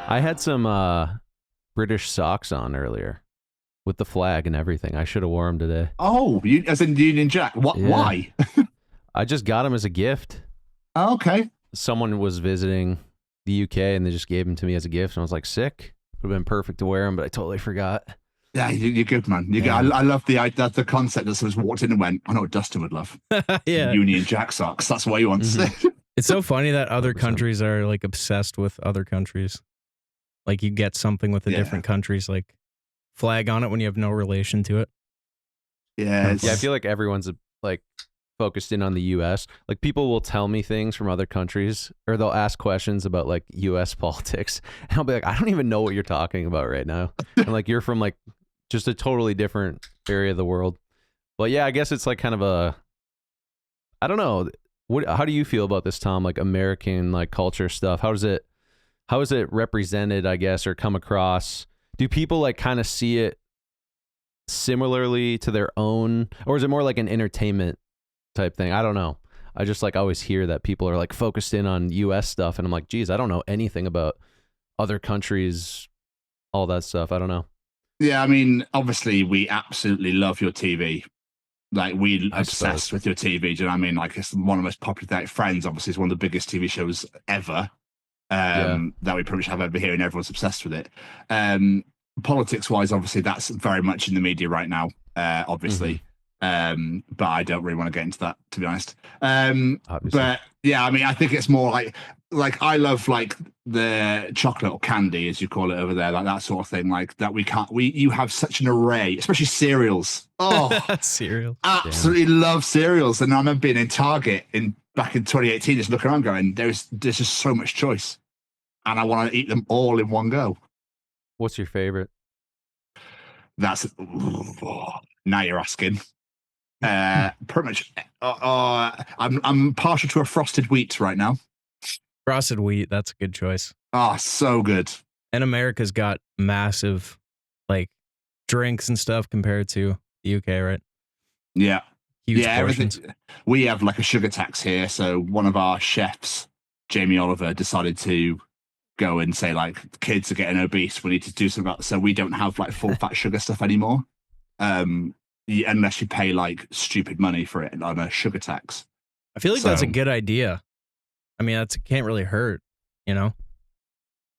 I had some British socks on earlier with the flag and everything. I should have worn them today. Oh, as in Union Jack. What? Yeah. Why? I just got them as a gift. Oh, okay. Someone was visiting the UK and they just gave them to me as a gift. And I was like, sick. Would have been perfect to wear them, but I totally forgot. Yeah, you're good, man. Yeah. I love the concept that someone's walked in and went, I know what Dustin would love. Yeah. Union Jack socks. That's what he wants. It's so funny that other 100%. countries are like obsessed with other countries. Like you get something with a different country's like flag on it when you have no relation to it. Yeah. Yeah, I feel like everyone's like focused in on the US. Like people will tell me things from other countries or they'll ask questions about like US politics. And I'll be like, I don't even know what you're talking about right now. And like you're from like just a totally different area of the world. But yeah, I guess it's like kind of I don't know. How do you feel about this, Tom? Like American like culture stuff. How is it represented, I guess, or come across? Do people like kind of see it similarly to their own, or is it more like an entertainment type thing? I don't know. I just like always hear that people are like focused in on US stuff and I'm like, geez, I don't know anything about other countries, all that stuff. I don't know. Yeah, I mean, obviously we absolutely love your TV. Like we obsessed with your TV. Do you know what I mean? Like it's one of the most popular. Like Friends, obviously, is one of the biggest TV shows ever that we pretty much have over here, and everyone's obsessed with it. Politics-wise, obviously, that's very much in the media right now. Obviously, but I don't really want to get into that, to be honest. But yeah, I mean, I think it's more like I love like the chocolate or candy, as you call it over there, like that sort of thing. Like that you have such an array, especially cereals. Oh, cereal. Absolutely love cereals. And I remember being in Target back in 2018, just looking around going, there's just so much choice. And I want to eat them all in one go. What's your favorite? That's now you're asking. Pretty much I'm partial to a frosted wheat right now. Frosted wheat, that's a good choice. Oh, so good. And America's got massive like drinks and stuff compared to the UK, right? Yeah. Huge portions. Everything. We have like a sugar tax here. So one of our chefs, Jamie Oliver, decided to go and say like kids are getting obese. We need to do something about it. So we don't have like full fat sugar stuff anymore. Unless you pay like stupid money for it on a sugar tax. I feel like that's a good idea. I mean, it can't really hurt, you know?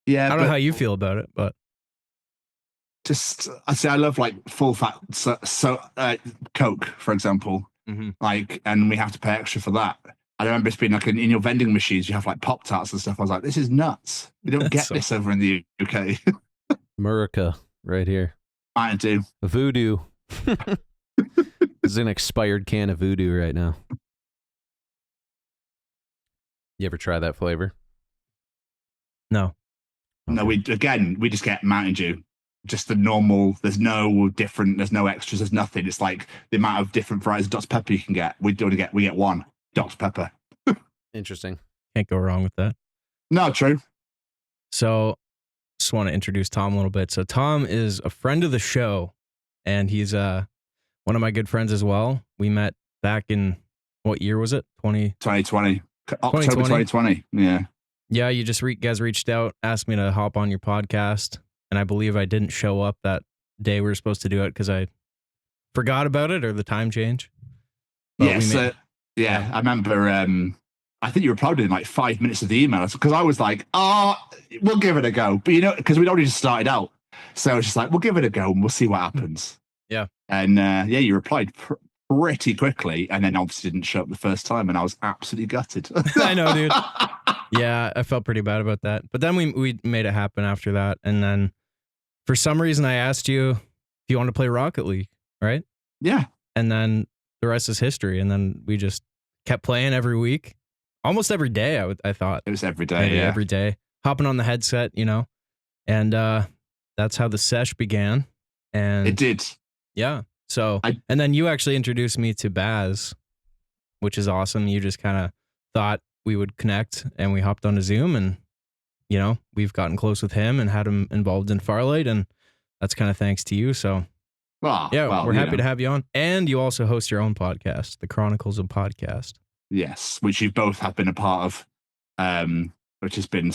Yeah. I don't know how you feel about it, but just, I say I love like full fat, Coke, for example, like, and we have to pay extra for that. I remember it's been like in your vending machines, you have like Pop-Tarts and stuff. I was like, this is nuts. We don't get this over in the UK. America, right here. I do. Voodoo. This is an expired can of Voodoo right now. You ever try that flavor? No. No, we just get Mountain Dew. Just the normal, there's no extras, there's nothing. It's like the amount of different varieties of Dr. Pepper you can get. We get one Dr. Pepper. Interesting. Can't go wrong with that. No, true. So just want to introduce Tom a little bit. So Tom is a friend of the show and he's one of my good friends as well. We met back in, what year was it? 2020. October 2020. Yeah. Yeah, you just guys reached out, asked me to hop on your podcast, and I believe I didn't show up that day we were supposed to do it because I forgot about it or the time change. But I remember. I think you replied in like 5 minutes of the email because I was like, "Oh, we'll give it a go," but because we'd already just started out, so it's just like we'll give it a go and we'll see what happens. Yeah, and you replied pretty quickly, and then obviously didn't show up the first time, and I was absolutely gutted. I know, dude. Yeah, I felt pretty bad about that. But then we made it happen after that. And then for some reason, I asked you if you want to play Rocket League, right? Yeah. And then the rest is history. And then we just kept playing every week, almost every day, I thought. It was every day, Every day. Hopping on the headset, And that's how the sesh began. And it did. Yeah. So, and then you actually introduced me to Baz, which is awesome. You just kind of thought we would connect and we hopped on a Zoom and, we've gotten close with him and had him involved in Farlight. And that's kind of thanks to you. So we're happy to have you on. And you also host your own podcast, the Chronicles of Podcast. Yes. Which you both have been a part of. which has been,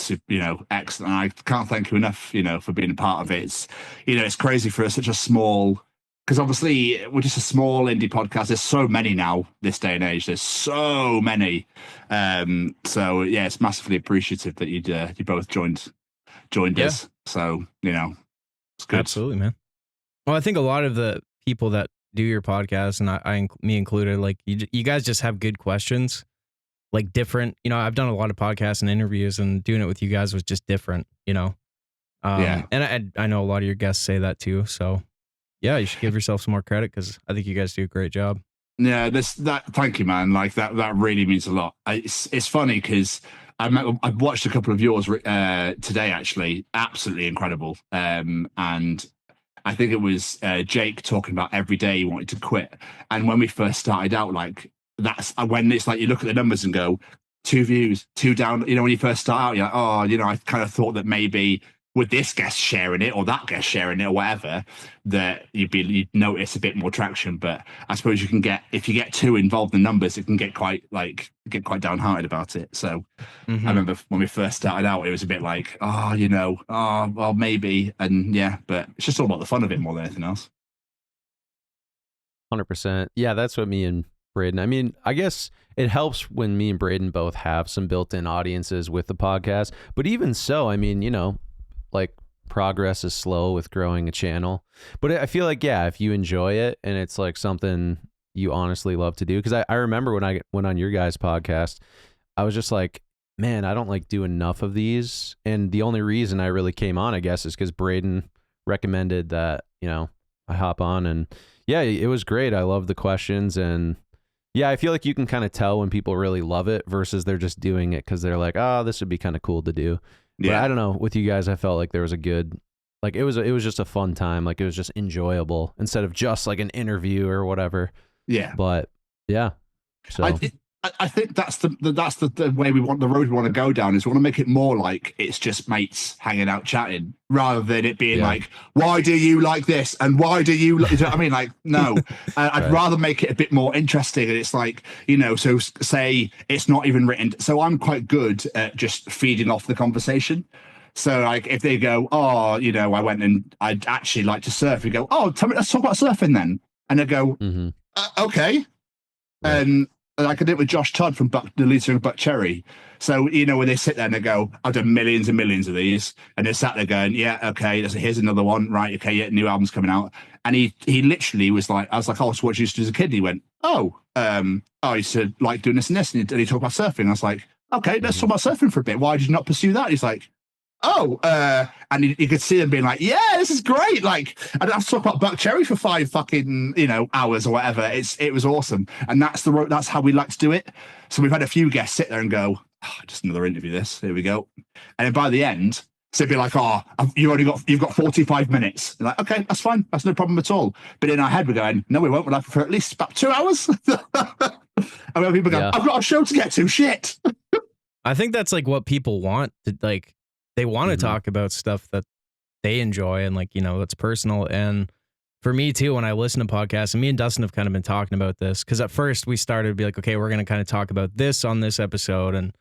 excellent. I can't thank you enough, for being a part of it. It's crazy for such a small, because obviously we're just a small indie podcast. There's so many now this day and age. There's so many. So yeah, it's massively appreciative that you both joined us. So it's good. Absolutely, man. Well, I think a lot of the people that do your podcast, and me included, like you guys just have good questions, like different. I've done a lot of podcasts and interviews, and doing it with you guys was just different. And I know a lot of your guests say that too. So yeah, you should give yourself some more credit because I think you guys do a great job. Yeah, thank you, man. Like that really means a lot. It's funny because I've watched a couple of yours today, actually. Absolutely incredible. And I think it was Jake talking about every day he wanted to quit. And when we first started out, like that's when it's like you look at the numbers and go 2 views, 2 down. When you first start out, you're like, oh, I kind of thought that maybe with this guest sharing it or that guest sharing it or whatever, that you'd notice a bit more traction. But I suppose if you get too involved in numbers, it can get quite downhearted about it. So I remember when we first started out, it was a bit like, well, maybe. And yeah, but it's just all about the fun of it more than anything else. 100%. Yeah, that's what me and Braden, I mean, I guess it helps when me and Braden both have some built-in audiences with the podcast. But even so, I mean, like progress is slow with growing a channel, but I feel like, yeah, if you enjoy it and it's like something you honestly love to do, because I remember when I went on your guys' podcast, I was just like, man, I don't like do enough of these. And the only reason I really came on, I guess, is because Braden recommended that, I hop on, and yeah, it was great. I love the questions, and yeah, I feel like you can kind of tell when people really love it versus they're just doing it because they're like, oh, this would be kind of cool to do. Yeah, but I don't know. With you guys, I felt like there was a good, like it was just a fun time. Like it was just enjoyable instead of just like an interview or whatever. Yeah, but yeah. So I think that's the way the road we want to go down, is we want to make it more like it's just mates hanging out chatting, rather than it being like, why do you like this and why do you know what I mean? Like, no, I'd rather make it a bit more interesting. And it's like, so say it's not even written. So I'm quite good at just feeding off the conversation. So like if they go, oh, I went and I'd actually like to surf, you go, oh, tell me, let's talk about surfing then. And I go, okay. Right. And like I did with Josh Todd from the lead singer of Buck Cherry. So, when they sit there and they go, I've done millions and millions of these. And they sat there going, yeah, okay, here's another one. Right, okay, yeah, new album's coming out. And he literally was like, I was like, oh, so what you used to do as a kid? And he went, I used to like doing this and this. And he talked about surfing. I was like, okay, let's talk about surfing for a bit. Why did you not pursue that? He's like, and you could see them being like, yeah, this is great. Like, I don't have to talk about Buck Cherry for 5 fucking, hours or whatever. It was awesome. And that's how we like to do it. So we've had a few guests sit there and go, just another interview this. Here we go. And then by the end, so it'd be like, you've got 45 minutes. And like, okay, that's fine. That's no problem at all. But in our head, we're going, no, we won't. We'll have for at least about 2 hours. And when people go, I've got a show to get to, shit. I think that's like what people want to, like, they want to talk about stuff that they enjoy and, like, that's personal. And for me too, when I listen to podcasts, and me and Dustin have kind of been talking about this, because at first we started to be like, okay, we're going to kind of talk about this on this episode and,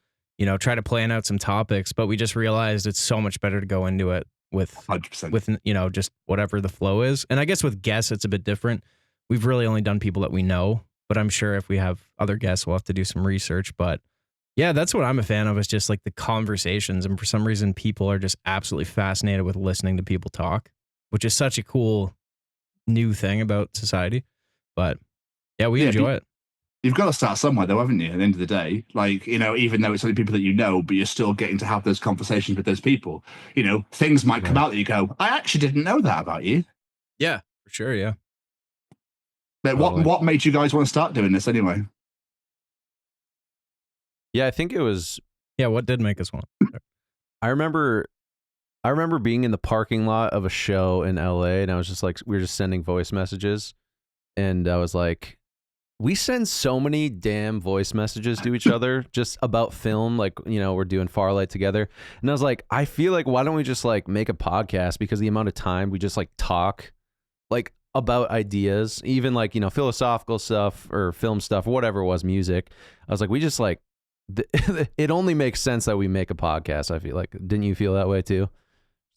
try to plan out some topics, but we just realized it's so much better to go into it with 100%. with, just whatever the flow is. And I guess with guests, it's a bit different. We've really only done people that we know, but I'm sure if we have other guests, we'll have to do some research. But yeah, that's what I'm a fan of, is just like the conversations. And for some reason, people are just absolutely fascinated with listening to people talk, which is such a cool new thing about society. But yeah, we enjoy it. You've got to start somewhere though, haven't you? At the end of the day, like, even though it's only people that you know, but you're still getting to have those conversations with those people. Things might come out that you go, I actually didn't know that about you. Yeah, for sure. Yeah. But what made you guys want to start doing this anyway? Yeah, I think it was. Yeah, what did make us want? I remember being in the parking lot of a show in LA, and I was just like, we were just sending voice messages, and I was like, we send so many damn voice messages to each other just about film, like, we're doing Farlight together, and I was like, I feel like, why don't we just like make a podcast, because the amount of time we just like talk like about ideas, even like, philosophical stuff or film stuff, whatever it was, music. I was like, we just like it only makes sense that we make a podcast. I feel like, didn't you feel that way too?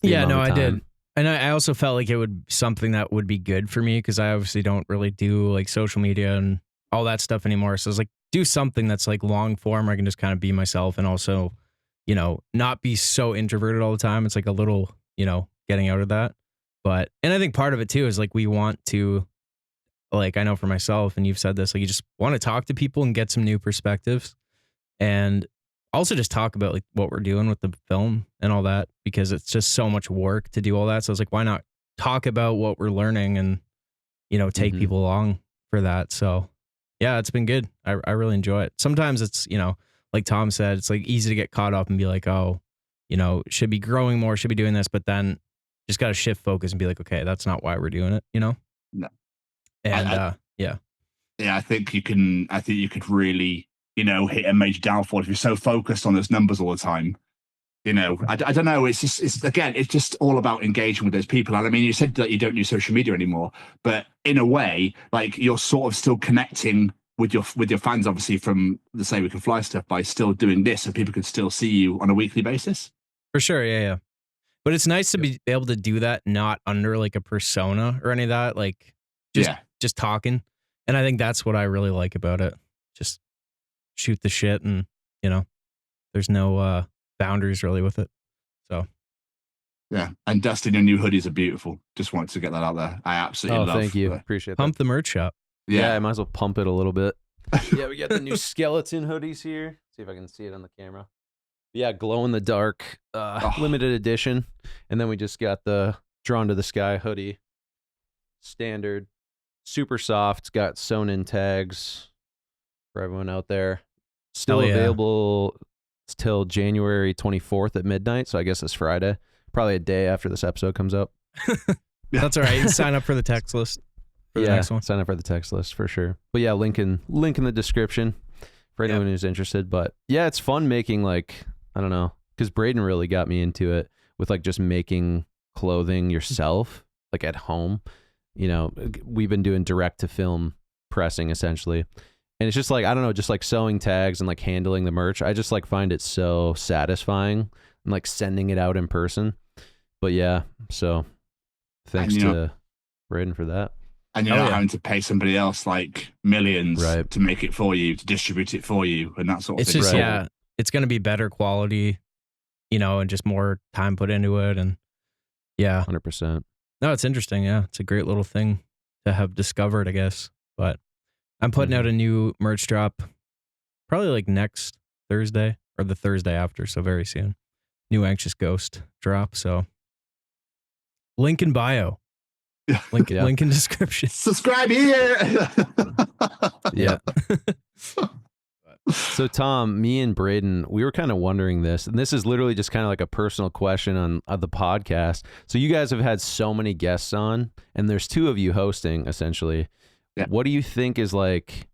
Yeah, no, I did. And I also felt like it would something that would be good for me because I obviously don't really do like social media and all that stuff anymore. So it's like do something that's like long form where I can just kind of be myself and also, you know, not be so introverted all the time. It's like a little, you know, getting out of that. But, and I think part of it too is like we want to, like I know for myself, and you've said this, like you just want to talk to people and get some new perspectives. And also just talk about like what we're doing with the film and all that, because it's just so much work to do all that. So it's like, why not talk about what we're learning and, you know, take people along for that. So yeah, it's been good. I really enjoy it. Sometimes it's, you know, like Tom said, it's like easy to get caught up and be like, oh, you know, should be growing more, should be doing this, but then just got to shift focus and be like, okay, that's not why we're doing it, you know? No. And yeah. Yeah, I think you could really, you know, hit a major downfall if you're so focused on those numbers all the time. You know, I don't know. It's just all about engaging with those people. And I mean, you said that you don't use social media anymore, but in a way, like you're sort of still connecting with your fans, obviously from the Say We Can Fly stuff by still doing this, so people can still see you on a weekly basis. For sure, yeah. But it's nice to be able to do that, not under like a persona or any of that, like just talking. And I think that's what I really like about it. Just shoot the shit, and you know, there's no boundaries really with it. So yeah. And Dustin, your new hoodies are beautiful. Just wanted to get that out there. I absolutely love. Thank you. Appreciate that. Pump the merch shop. Yeah, I might as well pump it a little bit. Yeah, we got the new skeleton hoodies here. See if I can see it on the camera. Yeah, glow in the dark, limited edition. And then we just got the Drawn to the Sky hoodie. Standard. Super soft. Got sewn in tags for everyone out there. Still available till January 24th at midnight. So I guess it's Friday. Probably a day after this episode comes up. That's all right. Sign up for the text list. For the next one. Sign up for the text list for sure. But yeah, link in the description for anyone who's interested. But yeah, it's fun making like, I don't know, because Braden really got me into it with like just making clothing yourself, like at home. You know, we've been doing direct to film pressing essentially. And it's just like, I don't know, just like sewing tags and like handling the merch. I just like find it so satisfying and like sending it out in person. But yeah, so thanks to Braden for that. And you're not having to pay somebody else like millions to make it for you, to distribute it for you, and that sort of thing. It's just, it's going to be better quality, you know, and just more time put into it. And 100%. No, it's interesting. Yeah, it's a great little thing to have discovered, I guess. But I'm putting out a new merch drop probably like next Thursday or the Thursday after. So very soon. New Anxious Ghost drop. So link in bio. Link in description. Subscribe here. Yeah. So Tom, me and Braden, we were kind of wondering this, and this is literally just kind of like a personal question on the podcast. So you guys have had so many guests on, and there's two of you hosting essentially. Yeah. What do you think is like,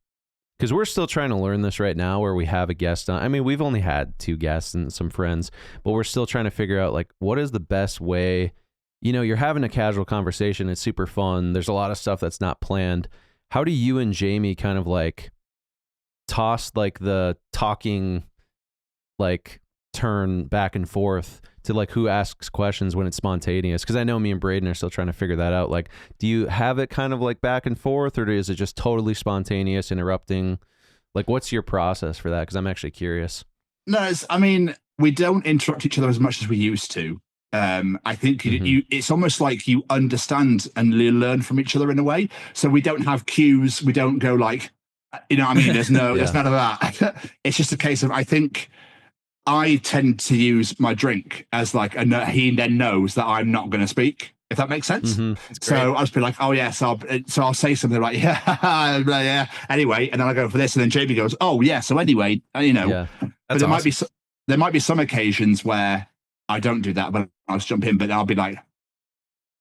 because we're still trying to learn this right now where we have a guest on. I mean, we've only had 2 guests and some friends, but we're still trying to figure out like, what is the best way? You know, you're having a casual conversation. It's super fun. There's a lot of stuff that's not planned. How do you and Jamie kind of like toss like the talking like turn back and forth to like who asks questions when it's spontaneous? Because I know me and Braden are still trying to figure that out. Like, do you have it kind of like back and forth, or is it just totally spontaneous, interrupting? Like, what's your process for that? Because I'm actually curious. No, I mean, we don't interrupt each other as much as we used to. I think it's almost like you understand and learn from each other in a way. So we don't have cues. We don't go like, you know what I mean? There's none of that. It's just a case of, I think I tend to use my drink as like, he then knows that I'm not going to speak, if that makes sense. So I'll just be like, oh yes. So I'll say something like, yeah, anyway. And then I go for this. And then Jamie goes, oh yeah. So anyway, you know, but there might be some occasions where I don't do that, but I'll just jump in, but I'll be like,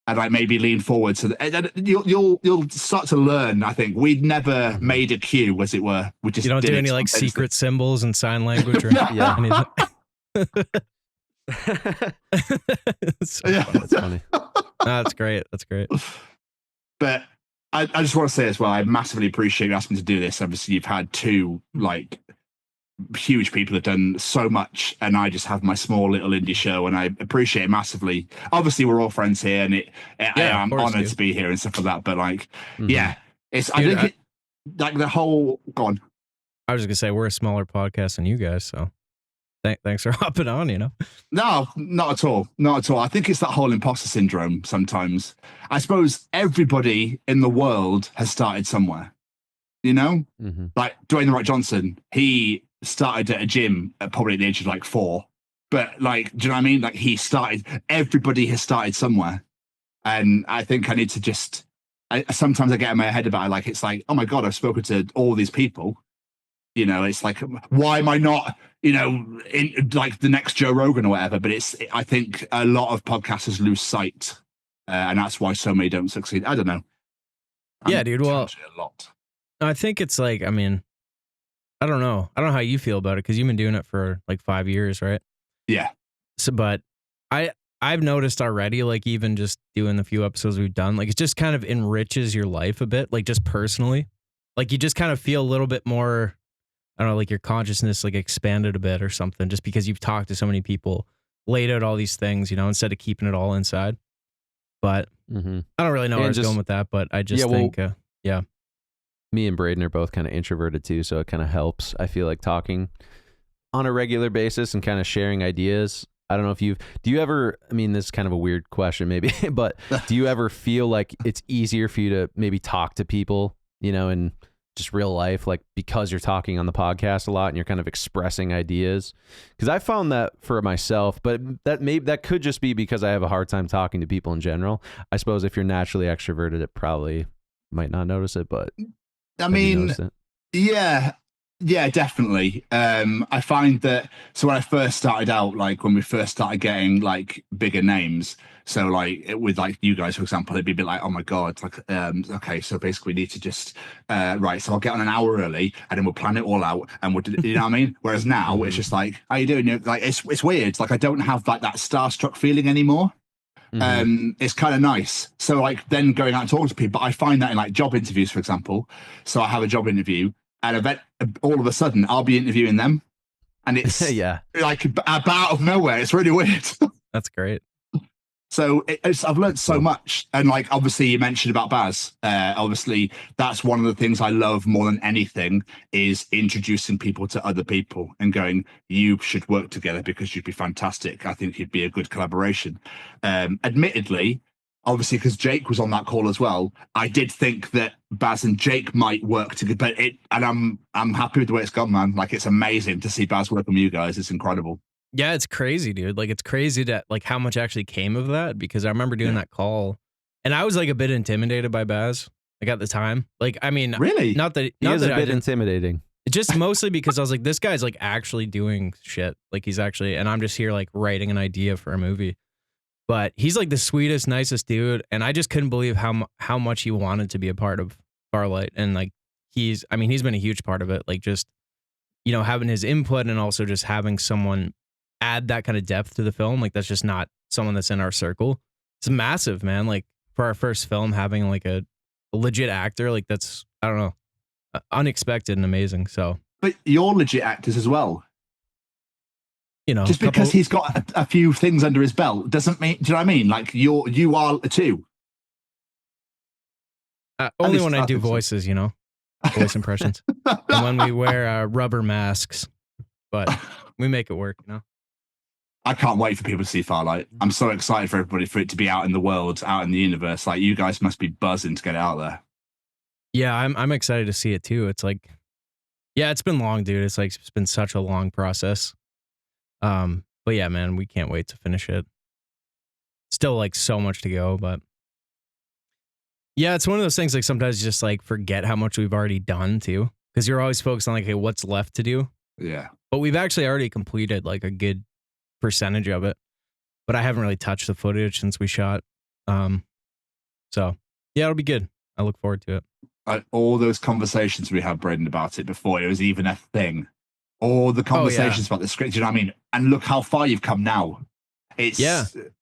and like maybe lean forward. So that, you'll start to learn. I think we'd never made a cue, as it were. We just you don't do any like secret symbols and sign language or anything. That's funny. That's great. That's great. But I just want to say as well, I massively appreciate you asking me to do this. Obviously, you've had 2 like huge people have done so much, and I just have my small little indie show, and I appreciate it massively. Obviously, we're all friends here, and I'm honored to be here and stuff like that. But like, yeah, it's Dude, I think like the whole. Go on. I was just gonna say we're a smaller podcast than you guys, so thanks for hopping on. You know, no, not at all, not at all. I think it's that whole imposter syndrome. Sometimes I suppose everybody in the world has started somewhere. You know, like Dwayne The Rock Johnson, he started at a gym at probably the age of like 4. But like, do you know what I mean? Like everybody has started somewhere. And I think I need to sometimes I get in my head about it. Like, it's like, oh my God, I've spoken to all these people. You know, it's like, why am I not, you know, in like the next Joe Rogan or whatever? But I think a lot of podcasters lose sight. And that's why so many don't succeed. I don't know. Yeah, dude. Well, a lot. I think it's like, I mean, I don't know how you feel about it because you've been doing it for like 5 years, right? Yeah. So, but I've noticed already, like even just doing the few episodes we've done, like it just kind of enriches your life a bit, like just personally, like you just kind of feel a little bit more, I don't know, like your consciousness like expanded a bit or something, just because you've talked to so many people, laid out all these things, you know, instead of keeping it all inside. But I don't really know where I was going with that, but I just think, yeah. Me and Braden are both kind of introverted too, so it kind of helps. I feel like talking on a regular basis and kind of sharing ideas. I don't know if do you ever, I mean, this is kind of a weird question maybe, but do you ever feel like it's easier for you to maybe talk to people, you know, in just real life, like because you're talking on the podcast a lot and you're kind of expressing ideas? Because I found that for myself, but that could just be because I have a hard time talking to people in general. I suppose if you're naturally extroverted, it probably might not notice it, but I mean, yeah, definitely. I find that, so when I first started out, like when we first started getting like bigger names, so like with like you guys, for example, it'd be a bit like, oh my God, like, okay, so basically we need to just, right, so I'll get on an hour early and then we'll plan it all out and we'll, you know what I mean? Whereas now it's just like, how you doing? Like, it's weird. Like I don't have like that starstruck feeling anymore. It's kind of nice. So like then going out and talking to people, but I find that in like job interviews, for example. So I have a job interview and all of a sudden I'll be interviewing them and it's like out of nowhere. It's really weird. That's great. So I've learned so much. And like, obviously you mentioned about Baz. Obviously that's one of the things I love more than anything is introducing people to other people and going, you should work together because you'd be fantastic. I think you'd be a good collaboration. Admittedly, obviously, because Jake was on that call as well, I did think that Baz and Jake might work together, but I'm happy with the way it's gone, man. Like, it's amazing to see Baz working with you guys. It's incredible. Yeah, it's crazy, dude. Like, it's crazy that like how much actually came of that, because I remember doing that call and I was like a bit intimidated by Baz, like at the time. Like, I mean, really? Not that he is a bit intimidating. Just mostly because I was like, this guy's like actually doing shit. Like he's actually, and I'm just here like writing an idea for a movie. But he's like the sweetest, nicest dude. And I just couldn't believe how much he wanted to be a part of Farlight. And like, he's been a huge part of it. Like just, you know, having his input and also just having someone add that kind of depth to the film. Like that's just not someone that's in our circle. It's massive, man. Like for our first film, having like a legit actor, like that's, I don't know, unexpected and amazing. So, but you're legit actors as well. You know, just because he's got a few things under his belt doesn't mean, do you know what I mean? Like you are too. Only when I do voices, you know, voice impressions, and when we wear rubber masks, but we make it work, you know. I can't wait for people to see Farlight. I'm so excited for everybody for it to be out in the world, out in the universe. Like you guys must be buzzing to get it out there. Yeah, I'm excited to see it too. It's like, yeah, it's been long, dude. It's like it's been such a long process. But yeah, man, we can't wait to finish it. Still like so much to go, but yeah, it's one of those things like sometimes you just like forget how much we've already done too, because you're always focused on like, hey, what's left to do? Yeah. But we've actually already completed like a good percentage of it, but I haven't really touched the footage since we shot. So yeah, it'll be good. I look forward to it. All those conversations we had, Braden, about it before it was even a thing. All the conversations about the script, you know what I mean? And look how far you've come now. It's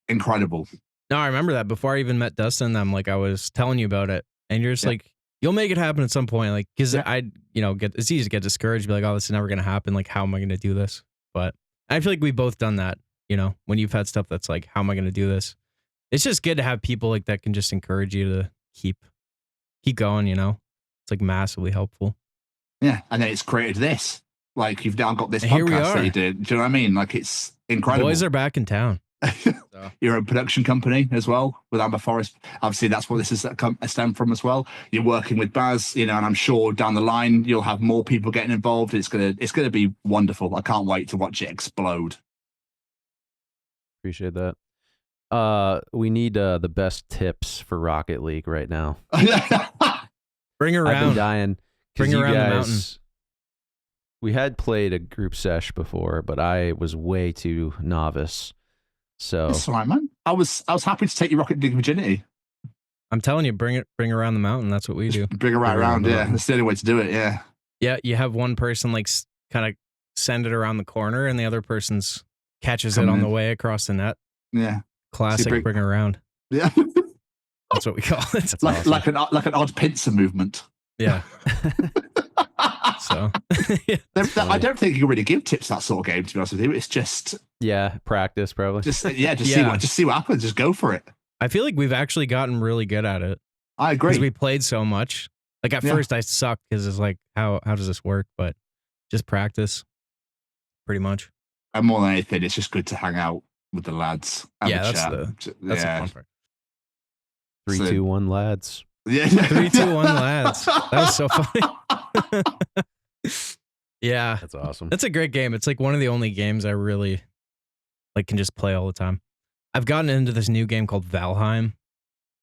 incredible. No, I remember that before I even met Dustin. I was telling you about it, and you're just like, You'll make it happen at some point. Like, because Yeah. it's easy to get discouraged, be like, oh, this is never going to happen. Like, how am I going to do this? But I feel like we've both done that, when you've had stuff that's like, how am I going to do this? It's just good to have people like that can just encourage you to keep going, It's like massively helpful. Yeah. And then it's created this. Like, you've now got this And here we podcast that are. you did. Do you know what I mean? Like, it's The incredible. boys are back in town. So. You're a production company as well with Amber Forest. Obviously, that's what this is stemmed from as well. You're working with Baz, and I'm sure down the line you'll have more people getting involved. It's gonna be wonderful. I can't wait to watch it explode. Appreciate that. We need the best tips for Rocket League right now. Bring her I've been around. dying. 'Cause Bring her you around the guys- mountain. We had played a group sesh before, but I was way too novice. So That's all right, man. I was happy to take your Rocket League virginity. I'm telling you, bring her around the mountain. That's what we do. Bring her right Bring her around. around. Yeah, that's the only way to do it. Yeah. Yeah, you have one person like kind of send it around the corner, and the other person's catches it Coming on the in. way across the net. Yeah. Classic. Bring her around. Yeah. That's what we call it. that's like awesome. like an odd pincer movement. Yeah. So I don't think you can really give tips that sort of game. To be honest with you, it's just practice probably. see what happens. Just go for it. I feel like we've actually gotten really good at it I because agree. we played so much. Like at Yeah. first I sucked because it's like, how does this work? But just practice, pretty much. And more than anything, it's just good to hang out with the lads. Have Yeah, a that's chat. That's yeah. the fun part. 3, 2, 1, lads. Yeah. 3, 2, 1, lads. That was so funny. Yeah, That's awesome. that's a great game. It's like one of the only games I really like can just play all the time. I've gotten into this new game called Valheim.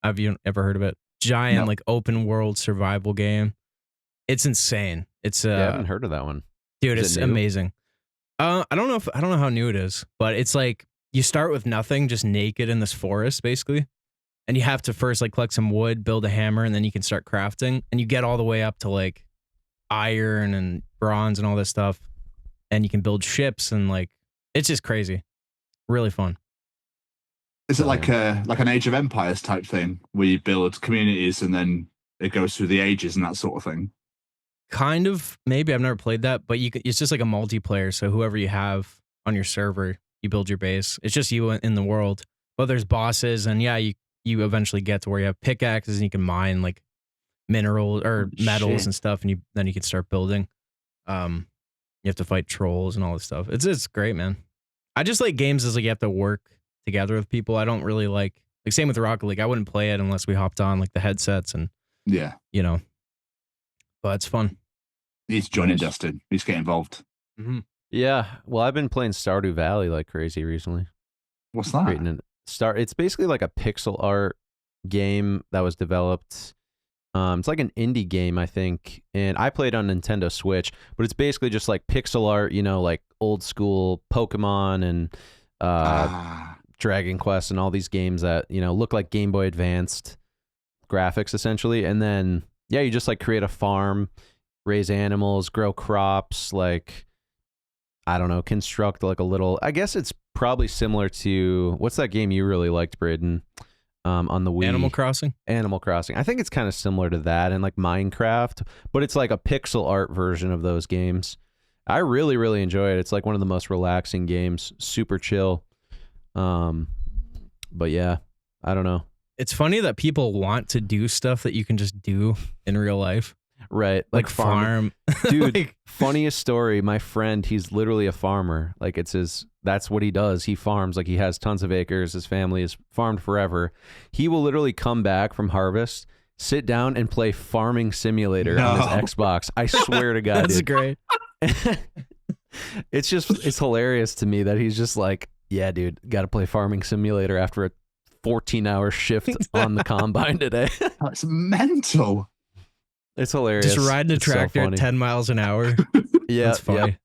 Have you ever heard of it? Giant No. like open world survival game. It's insane. It's I haven't heard of that one. dude, Is it's it new? amazing. I don't know how new it is, but it's like you start with nothing, just naked in this forest basically. And you have to first like collect some wood, build a hammer, and then you can start crafting. And you get all the way up to like iron and bronze and all this stuff. And you can build ships and like it's just crazy. Really fun. Is it like an Age of Empires type thing where you build communities and then it goes through the ages and that sort of thing? Kind of, maybe. I've never played that, but it's just like a multiplayer. So whoever you have on your server, you build your base. It's just you in the world. But there's bosses, and yeah, you eventually get to where you have pickaxes and you can mine like minerals or metals shit. and stuff, and then you can start building. You have to fight trolls and all this stuff. It's great, man. I just like games as like you have to work together with people. I don't really like same with Rocket League. I wouldn't play it unless we hopped on like the headsets and Yeah. But it's fun. You need to join in, Dustin. You need to get involved. Mm-hmm. Yeah. Well, I've been playing Stardew Valley like crazy recently. What's that? It's basically like a pixel art game that was developed. It's like an indie game, I think, and I played on Nintendo Switch, but it's basically just like pixel art, like old school Pokemon and Dragon Quest and all these games that, look like Game Boy Advanced graphics essentially. And then, yeah, you just like create a farm, raise animals, grow crops, like, I don't know, construct like a little, I guess it's probably similar to, what's that game you really liked, Braden? On the Wii. Animal Crossing. I think it's kind of similar to that and like Minecraft, but it's like a pixel art version of those games. I really, really enjoy it. It's like one of the most relaxing games, super chill. But yeah, I don't know. It's funny that people want to do stuff that you can just do in real life. Right. Like farm. Dude, Like- funniest story. My friend, he's literally a farmer. Like that's what he does. He farms. Like he has tons of acres. His family is farmed forever. He will literally come back from harvest, sit down and play Farming Simulator on his Xbox. I swear to God, That's dude. great. It's hilarious to me that he's just like, yeah, dude, got to play Farming Simulator after a 14-hour shift on the combine today. That's mental. It's hilarious. Just riding a It's so tractor at funny. 10 miles an hour. Yeah, That's funny.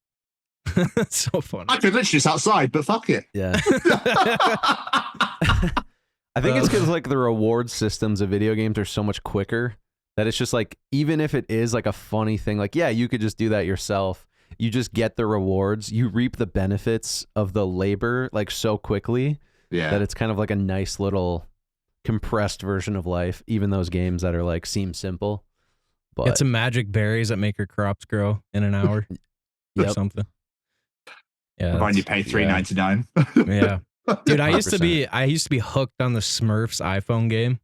That's so funny. I could literally just outside, but fuck it. Yeah. I think it's because like the reward systems of video games are so much quicker that it's just like, even if it is like a funny thing, like, yeah, you could just do that yourself. You just get the rewards. You reap the benefits of the labor like so quickly Yeah. that it's kind of like a nice little compressed version of life, even those games that are like seem simple. But Get some magic berries that make your crops grow in an hour or Yep. something. Yeah, Provided you pay $3.99. yeah, dude. I used to 100%. be hooked on the Smurfs iPhone game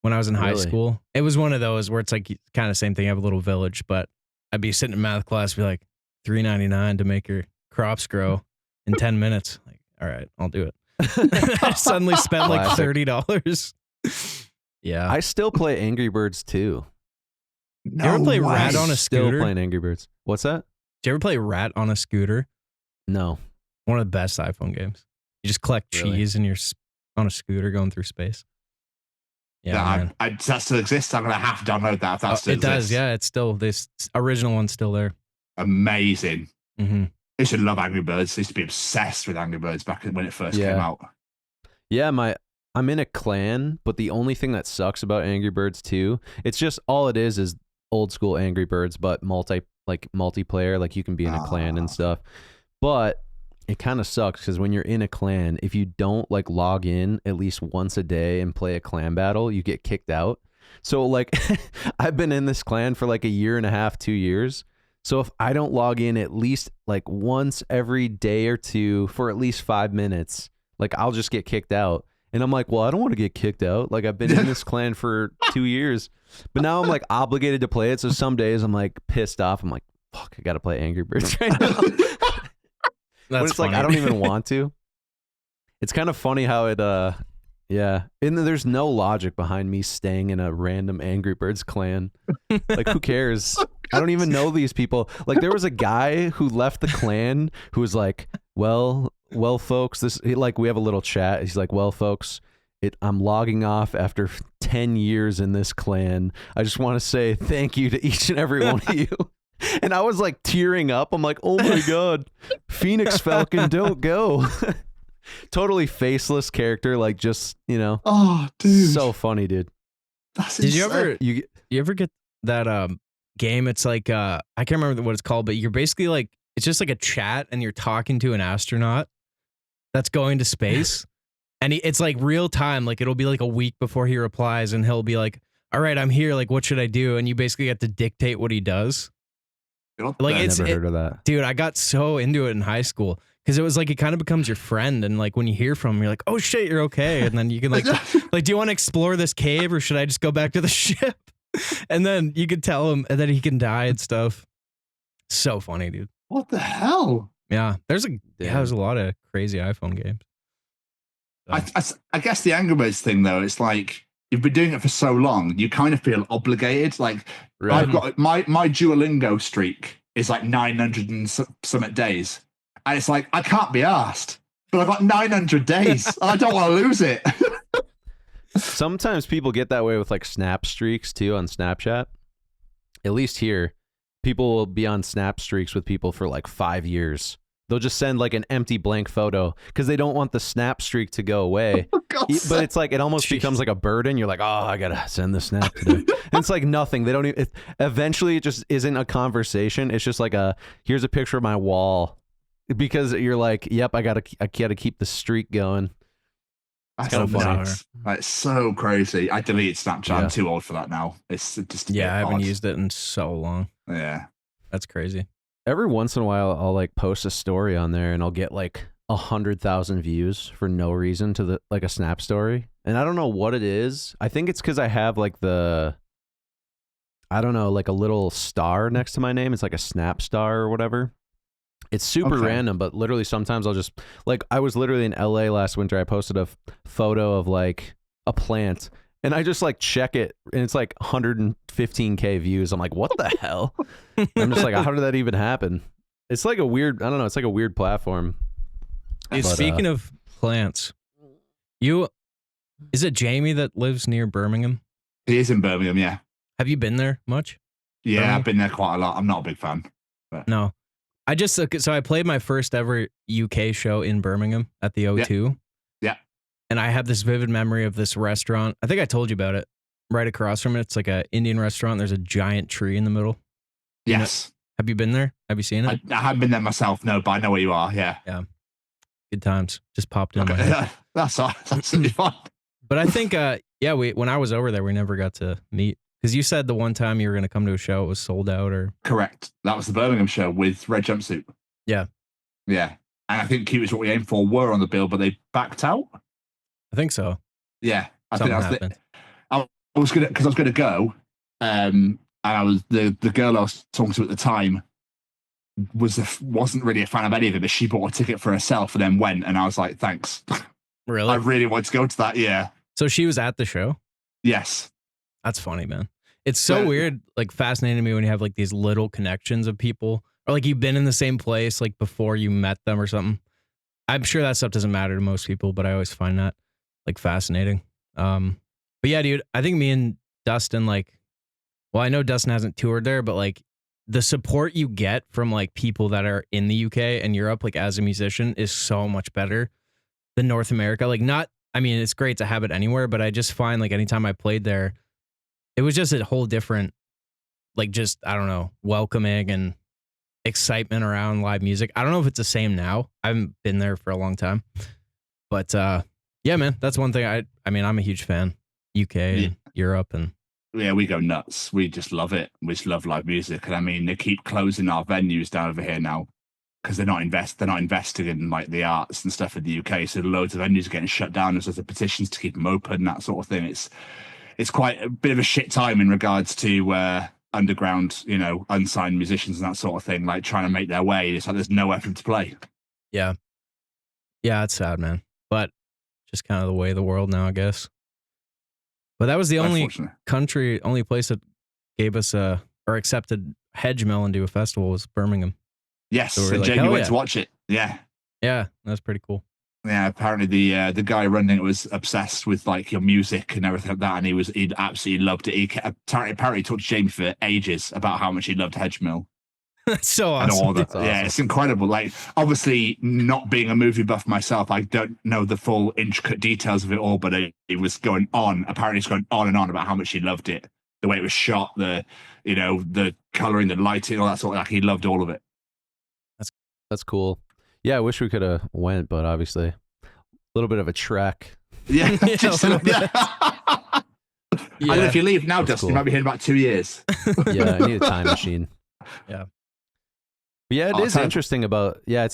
when I was in high Really? school. It was one of those where it's like kind of same thing. You have a little village, but I'd be sitting in math class, be like $3.99 to make your crops grow in 10 minutes. Like, all right, I'll do it. I suddenly spent like Classic. $30. Yeah. I still play Angry Birds too. No You ever play way. Rat on a Still Scooter? playing Angry Birds. What's that? Did you ever play Rat on a Scooter? No. One of the best iPhone games. You just collect Really? cheese and you're on a scooter going through space. Yeah, man. That still exists. I'm gonna have to download that. If that still It does. exists. Yeah, it's still this original one's still there. Amazing. Mm-hmm. I should love Angry Birds. I used to be obsessed with Angry Birds back when it first came Yeah. out. Yeah, I'm in a clan, but the only thing that sucks about Angry Birds 2, it's just all it is old school Angry Birds, but multiplayer, like you can be in a clan and stuff. But it kind of sucks because when you're in a clan, if you don't like log in at least once a day and play a clan battle, you get kicked out. So like I've been in this clan for like a year and a half, 2 years. So if I don't log in at least like once every day or two for at least 5 minutes, like I'll just get kicked out. And I'm like, well, I don't want to get kicked out. Like I've been in this clan for 2 years, but now I'm like obligated to play it. So some days I'm like pissed off. I'm like, fuck, I got to play Angry Birds right now. But That's it's like, I don't even want to. It's kind of funny how it, yeah. And there's no logic behind me staying in a random Angry Birds clan. Like, who cares? I don't even know these people. Like, there was a guy who left the clan who was like, well, folks, we have a little chat. He's like, well, folks, I'm logging off after 10 years in this clan. I just want to say thank you to each and every one of you. And I was like tearing up. I'm like, oh my God, Phoenix Falcon, don't go. Totally faceless character, like just, Oh, dude. so funny, dude. That's Did you insane. you ever get that game? It's like I can't remember what it's called, but you're basically like it's just like a chat and you're talking to an astronaut that's going to space. And it's like real time, like it'll be like a week before he replies and he'll be like, all right, I'm here, like what should I do? And you basically get to dictate what he does. Like I've never heard of that. Dude, I got so into it in high school because it was like it kind of becomes your friend, and like when you hear from him, you're like, oh shit, you're okay, and then you can like do you want to explore this cave or should I just go back to the ship? And then you could tell him, and then he can die and stuff. So funny, dude. What the hell? Yeah, there's a lot of crazy iPhone games. I guess the Angry Birds thing though, it's like you've been doing it for so long, you kind of feel obligated. Like Right. I've got my Duolingo streak is like 900 and some days, and it's like I can't be asked, but I've got 900 days. I don't want to lose it. Sometimes people get that way with like snap streaks too on Snapchat. At least here, people will be on snap streaks with people for like 5 years. They'll just send like an empty blank photo because they don't want the snap streak to go away. But it's like it almost becomes like a burden. You're like, oh, I gotta send the snap today. And it's like nothing. They don't even. Eventually, it just isn't a conversation. It's just like here's a picture of my wall, because you're like, yep, I gotta keep the streak going. That's kind of funny. nuts. It's so crazy. I deleted Snapchat. Yeah. I'm too old for that now. It's just a bit I haven't odd. used it in so long. Yeah. That's crazy. Every once in a while, I'll like post a story on there, and I'll get like 100,000 views for no reason to a snap story, and I don't know what it is. I think it's because I have like a little star next to my name. It's like a snap star or whatever. It's super random, but literally sometimes I'll just like, I was literally in LA last winter. I posted a photo of like a plant, and I just like check it, and it's like 115K views. I'm like, what the hell? I'm just like, how did that even happen? It's like a weird, I don't know. It's like a weird platform. Hey, speaking of plants, is it Jamie that lives near Birmingham? He is in Birmingham, yeah. Have you been there much? Yeah, Birmingham? I've been there quite a lot. I'm not a big fan. But. No. I played my first ever UK show in Birmingham at the O2. Yeah. And I have this vivid memory of this restaurant. I think I told you about it. Right across from it, it's like an Indian restaurant. There's a giant tree in the middle. Yes. Have you been there? Have you seen it? I haven't been there myself, no, but I know where you are, yeah. Good times. Just popped in my head. That's absolutely fine. But I think, when I was over there, we never got to meet. Because you said the one time you were going to come to a show, it was sold out, or Correct. That was the Birmingham show with Red Jumpsuit. Yeah. Yeah. And I think Cute Is What We Aim For were on the bill, but they backed out. I think so. Yeah. I Something think that's happened. I was going to go. And I was the girl I was talking to at the time wasn't really a fan of any of it, but she bought a ticket for herself and then went, and I was like, thanks. Really? I really wanted to go to that. Yeah. So she was at the show? Yes. That's funny, man. It's so weird, like fascinating to me when you have like these little connections of people, or like you've been in the same place like before you met them or something. I'm sure that stuff doesn't matter to most people, but I always find that like fascinating. But yeah, dude, I think me and Dustin, like, well, I know Dustin hasn't toured there, but like the support you get from like people that are in the UK and Europe, like as a musician, is so much better than North America. Like, not, I mean, it's great to have it anywhere, but I just find like anytime I played there, it was just a whole different, like, just, I don't know, welcoming and excitement around live music. I don't know if it's the same now. I haven't been there for a long time, but yeah, man, that's one thing. I mean, I'm a huge fan. UK and Europe, and yeah, we go nuts. We just love it. We just love live music, and I mean, they keep closing our venues down over here now because they're not investing in like the arts and stuff in the UK. So loads of venues are getting shut down. There's the petitions to keep them open, that sort of thing. It's quite a bit of a shit time in regards to underground, you know, unsigned musicians and that sort of thing, like trying to make their way. It's like there's nowhere for them to play. Yeah, it's sad, man. But just kind of the way of the world now, I guess. But that was the only place that gave us or accepted Hedgemill and do a festival was Birmingham. Yes, so and Jamie went to watch it. Yeah, that's pretty cool. Yeah, apparently the guy running it was obsessed with like your music and everything like that, and he absolutely loved it. He apparently talked to Jamie for ages about how much he loved Hedgemill. That's so awesome. That's awesome. Yeah, it's incredible. Like, obviously, not being a movie buff myself, I don't know the full intricate details of it all, but it was going on. Apparently, it's going on and on about how much he loved it, the way it was shot, the coloring, the lighting, all that sort of. Like, he loved all of it. That's cool. Yeah, I wish we could have went, but obviously, a little bit of a trek. Yeah, Yeah. And if you leave now, Dustin, you might be here in about 2 years. Yeah, I need a time machine. Yeah. But yeah, it's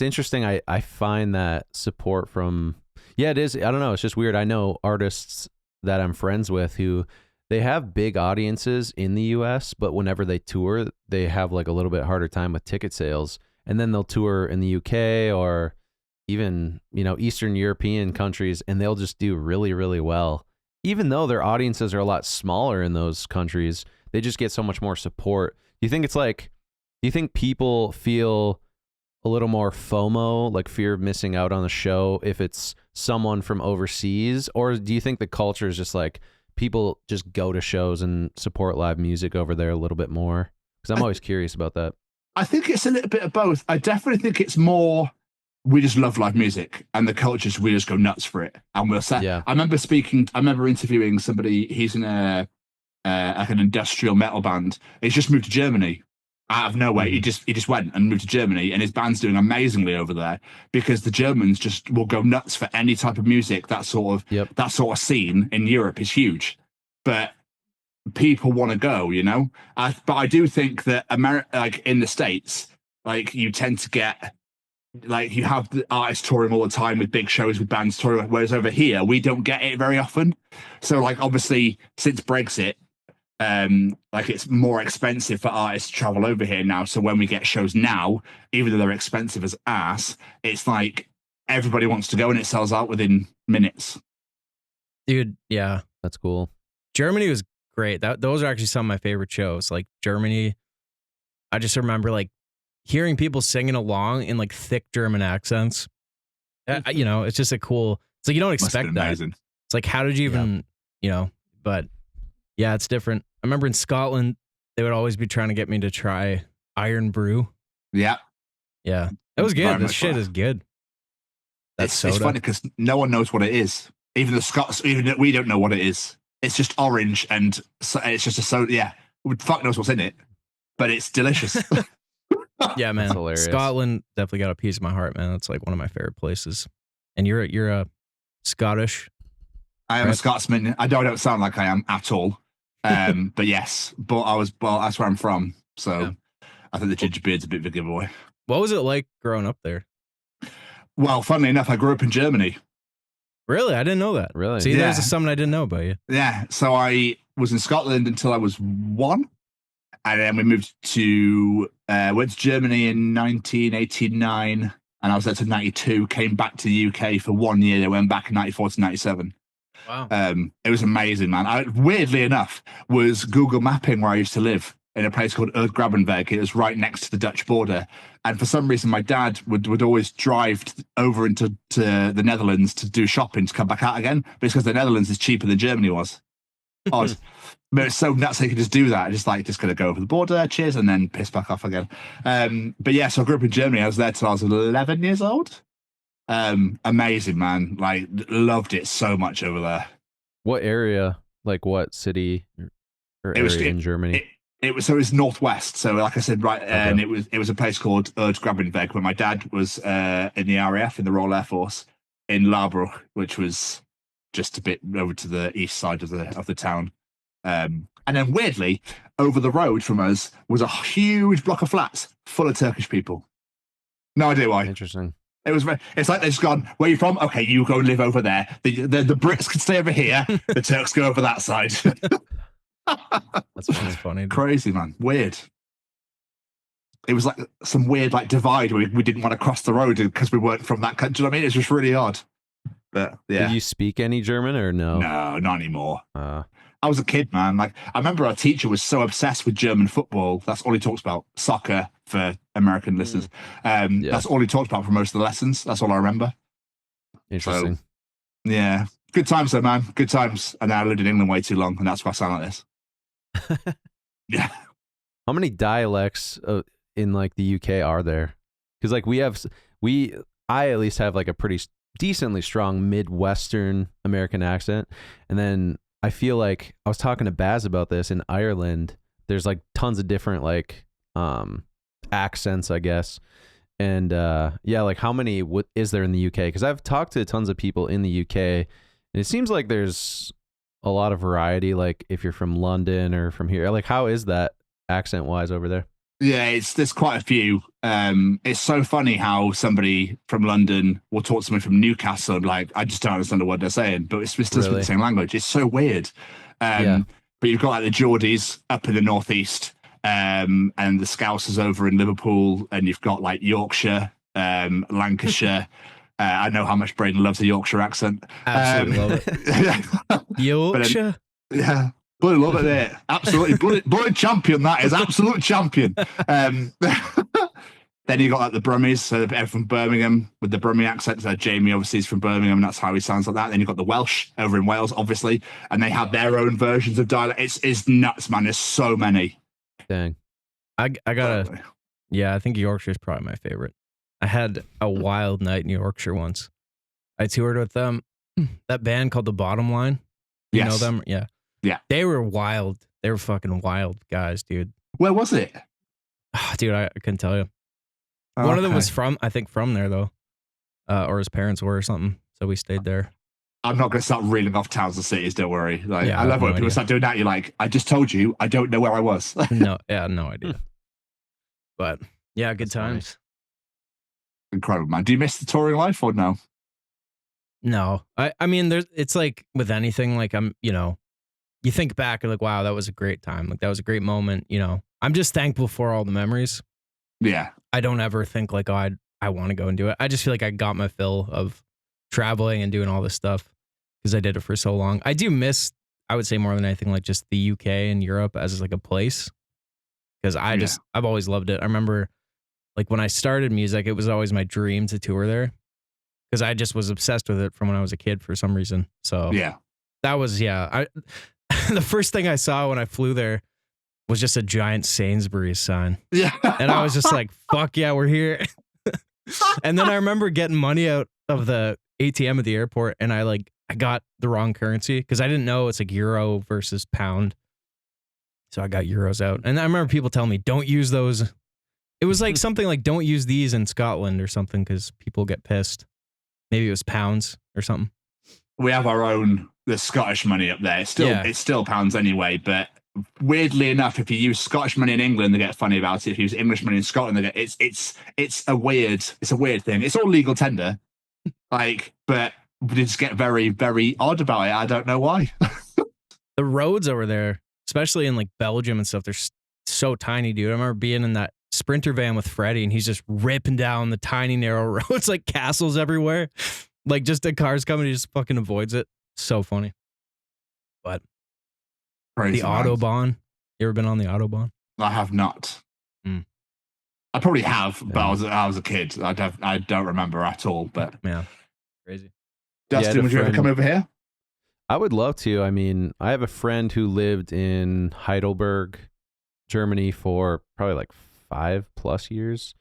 interesting. I find that support from, it is. I don't know. It's just weird. I know artists that I'm friends with who they have big audiences in the US, but whenever they tour, they have like a little bit harder time with ticket sales. And then they'll tour in the UK or even, Eastern European countries, and they'll just do really, really well. Even though their audiences are a lot smaller in those countries, they just get so much more support. Do you think people feel a little more FOMO, like fear of missing out on the show, if it's someone from overseas? Or do you think the culture is just like people just go to shows and support live music over there a little bit more? Because I'm always curious about that. I think it's a little bit of both. I definitely think it's more we just love live music, and the cultures, we just go nuts for it. And we'll say, I remember interviewing somebody, he's in like an industrial metal band. He's just moved to Germany out of nowhere. He just went and moved to Germany, and his band's doing amazingly over there because the Germans just will go nuts for any type of music. That sort of scene in Europe is huge, but people want to go, but I do think that like in the States, like you tend to get, like you have the artists touring all the time with big shows with bands touring, whereas over here we don't get it very often. So like obviously since Brexit, like it's more expensive for artists to travel over here now. So when we get shows now, even though they're expensive as ass, it's like everybody wants to go and it sells out within minutes. Dude, yeah, that's cool. Germany was great. Those are actually some of my favorite shows. Like Germany, I just remember like hearing people singing along in like thick German accents. It's just a cool. It's like you don't expect that. Amazing. It's like, how did you even, But yeah, it's different. I remember in Scotland, they would always be trying to get me to try Iron Brew. Yeah, that was good. This shit is good. It's funny because no one knows what it is. Even the Scots, even we don't know what it is. It's just orange and it's just a soda. Yeah, fuck knows what's in it, but it's delicious. Yeah, man. Scotland definitely got a piece of my heart, man. It's like one of my favorite places. And you're a Scottish. I am a Scotsman. I don't sound like I am at all. But yes, that's where I'm from. So Yeah. I think the ginger beard's a bit of a giveaway. What was it like growing up there? Well, funnily enough, I grew up in Germany. Really? I didn't know that. Really? See, Yeah. there's something I didn't know about you. Yeah. So I was in Scotland until I was 1. And then we moved to, went to Germany in 1989. And I was there to 92, came back to the UK for 1 year. Then went back in 94 to 97. Wow. It was amazing, man. Weirdly enough, was Google Mapping where I used to live in a place called Grabenberg. It was right next to the Dutch border. And for some reason, my dad would always drive over into the Netherlands to do shopping to come back out again. But it's because the Netherlands is cheaper than Germany was. Odd. But it's so nuts they could just do that. Just going to go over the border, cheers, and then piss back off again. But yeah, so I grew up in Germany. I was there till I was 11 years old. Amazing, man. Like, loved it so much over there. What area? Like what city or area in Germany? It was northwest. So like I said, right, okay. And it was a place called Grabenberg, where my dad was in the RAF, in the Royal Air Force, in Larbruch, which was just a bit over to the east side of the town. And then weirdly, over the road from us was a huge block of flats full of Turkish people. No idea why. Interesting. It's like they've just gone, where are you from? Okay, you go and live over there. The Brits can stay over here. The Turks go over that side. That's funny. Dude. Crazy, man. Weird. It was like some weird divide where we didn't want to cross the road because we weren't from that country. Do you know what I mean? It's just really odd. But yeah. Did you speak any German or no? No, not anymore. I was a kid, man. Like, I remember our teacher was so obsessed with German football. That's all he talks about. Soccer for American listeners. That's all he talked about for most of the lessons. That's all I remember. Interesting. So, yeah. Good times though, man. Good times. And I lived in England way too long, and that's why I sound like this. Yeah. How many dialects in like the UK are there? Because like I at least have like a pretty decently strong Midwestern American accent. And then I feel like I was talking to Baz about this in Ireland. There's like tons of different like accents, I guess. And yeah, like how many is there in the UK? Because I've talked to tons of people in the UK, and it seems like there's a lot of variety. Like if you're from London or from here, like how is that accent wise over there? Yeah, there's quite a few. It's so funny how somebody from London will talk to somebody from Newcastle, like I just don't understand the word they're saying, but it's still the same language. It's so weird. But you've got like the Geordies up in the northeast, and the Scousers over in Liverpool, and you've got like Yorkshire, Lancashire. I know how much Braden loves the Yorkshire accent. Absolutely love it. Yorkshire. Yeah. Bloody love it. Absolutely. Bloody champion, that is. Absolute champion. Then you got like the Brummies, so everyone from Birmingham with the Brummie accent. So Jamie obviously is from Birmingham, and that's how he sounds like that. Then you've got the Welsh over in Wales, obviously, and they have their own versions of dialect. It's nuts, man. There's so many. Dang. I gotta, yeah, I think Yorkshire is probably my favorite. I had a wild night in Yorkshire once. I toured with them, that band called The Bottom Line. You know them? Yeah. Yeah. They were wild. They were fucking wild guys, dude. Where was it? Oh, dude, I couldn't tell you. One of them was from there, though. Or his parents were or something. So we stayed there. I'm not going to start reeling off towns and cities, don't worry. Like, yeah, I love when people start doing that. You're like, I just told you, I don't know where I was. No idea. But yeah, good times. Funny. Incredible, man. Do you miss the touring life or no? No. I mean, it's like with anything, like you think back and like, wow, that was a great time. Like that was a great moment. I'm just thankful for all the memories. Yeah. I don't ever think like, oh, I want to go and do it. I just feel like I got my fill of traveling and doing all this stuff because I did it for so long. I do miss, I would say more than anything, like just the UK and Europe as like a place. Because I've always loved it. I remember like when I started music, it was always my dream to tour there because I just was obsessed with it from when I was a kid for some reason. So yeah, that was, the first thing I saw when I flew there was just a giant Sainsbury's sign. Yeah. And I was just like, fuck yeah, we're here. And then I remember getting money out of the ATM at the airport, and I got the wrong currency because I didn't know it's like euro versus pound. So I got euros out. And I remember people telling me, don't use those. It was like something like, don't use these in Scotland or something because people get pissed. Maybe it was pounds or something. we have our own the Scottish money up there. It's still pounds anyway, but weirdly enough, if you use Scottish money in England, they get funny about it. If you use English money in Scotland, they get it's a weird thing. It's all legal tender, like, but they just get very, very odd about it. I don't know why. The roads over there, especially in like Belgium and stuff, they're so tiny, dude. I remember being in that Sprinter van with Freddie, and he's just ripping down the tiny narrow roads, like castles everywhere. Like just a car's coming, he just fucking avoids it. So funny. But Crazy, the man. Autobahn. You ever been on the Autobahn? I have not. I probably have, but I was a kid. I don't remember at all. But yeah, crazy. Dustin, would you ever come over here? I would love to. I mean, I have a friend who lived in Heidelberg, Germany for probably like 5+ years.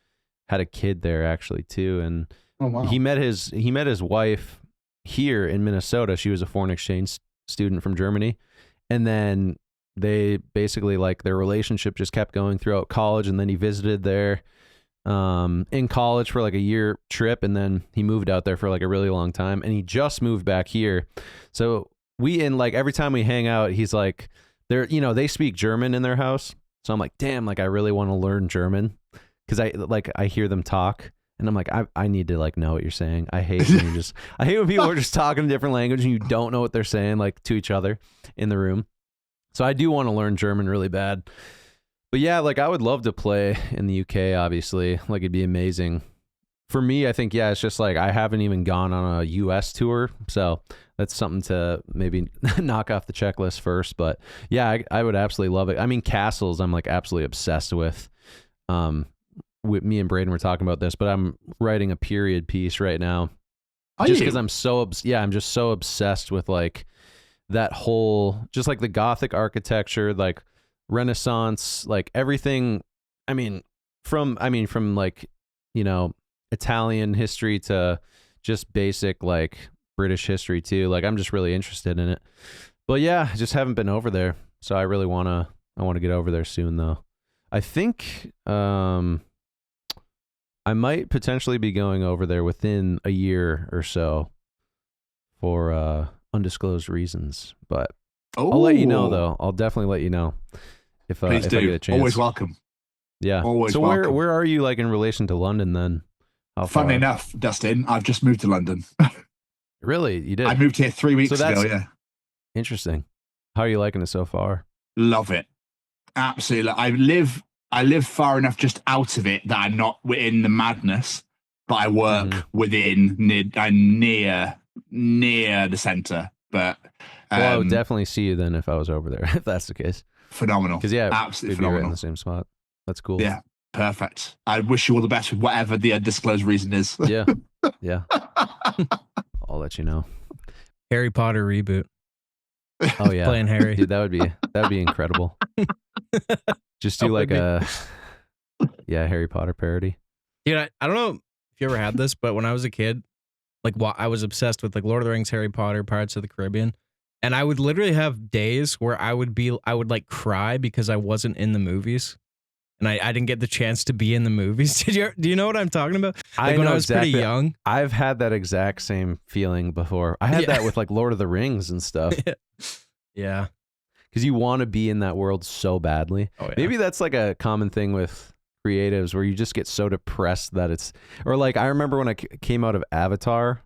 Had a kid there actually too, and he met his wife here in Minnesota. She was a foreign exchange student from Germany, and then they basically, like, their relationship just kept going throughout college, and then he visited there in college for like a year trip, and then he moved out there for like a really long time, and he just moved back here. So every time we hang out, he's like, they speak German in their house. So I'm like, damn, like I really want to learn German, because I hear them talk, and I'm like, I need to like know what you're saying. I hate when people are just talking a different language and you don't know what they're saying, like, to each other in the room. So I do want to learn German really bad. But yeah, like I would love to play in the UK, obviously. Like, it'd be amazing. For me, I think, yeah, it's just like I haven't even gone on a US tour. So that's something to maybe knock off the checklist first. But yeah, I would absolutely love it. I mean, castles, I'm like absolutely obsessed with. With me and Braden were talking about this, but I'm writing a period piece right now. Just because I'm I'm just so obsessed with like that whole, just like the Gothic architecture, like Renaissance, like everything. I mean, from like, Italian history to just basic like British history too. Like, I'm just really interested in it. But yeah, I just haven't been over there. So I want to get over there soon though. I think I might potentially be going over there within a year or so for undisclosed reasons, but I'll let you know though. I'll definitely let you know if I get a chance. Always welcome. Yeah. Always so welcome. where are you like in relation to London then? Funnily enough, Dustin, I've just moved to London. Really? You did? I moved here 3 weeks ago. Yeah. Interesting. How are you liking it so far? Love it. Absolutely. I live far enough just out of it that I'm not within the madness, but I work within near the center. But I would definitely see you then if I was over there, if that's the case. Phenomenal. Because yeah, absolutely we'd be phenomenal. right in the same spot. That's cool. Yeah, perfect. I wish you all the best with whatever the undisclosed reason is. Yeah. I'll let you know. Harry Potter reboot. Oh yeah, playing Harry. Dude, that'd be incredible. Just do like a Harry Potter parody. Dude, I don't know if you ever had this, but when I was a kid, like I was obsessed with like Lord of the Rings, Harry Potter, Pirates of the Caribbean, and I would literally have days where I would like cry because I wasn't in the movies, and I didn't get the chance to be in the movies. Do you know what I'm talking about? Like when I was pretty young. I've had that exact same feeling before. I had that with like Lord of the Rings and stuff. Yeah. Because you want to be in that world so badly. Oh, yeah. Maybe that's like a common thing with creatives where you just get so depressed that it's, or like I remember when I came out of Avatar,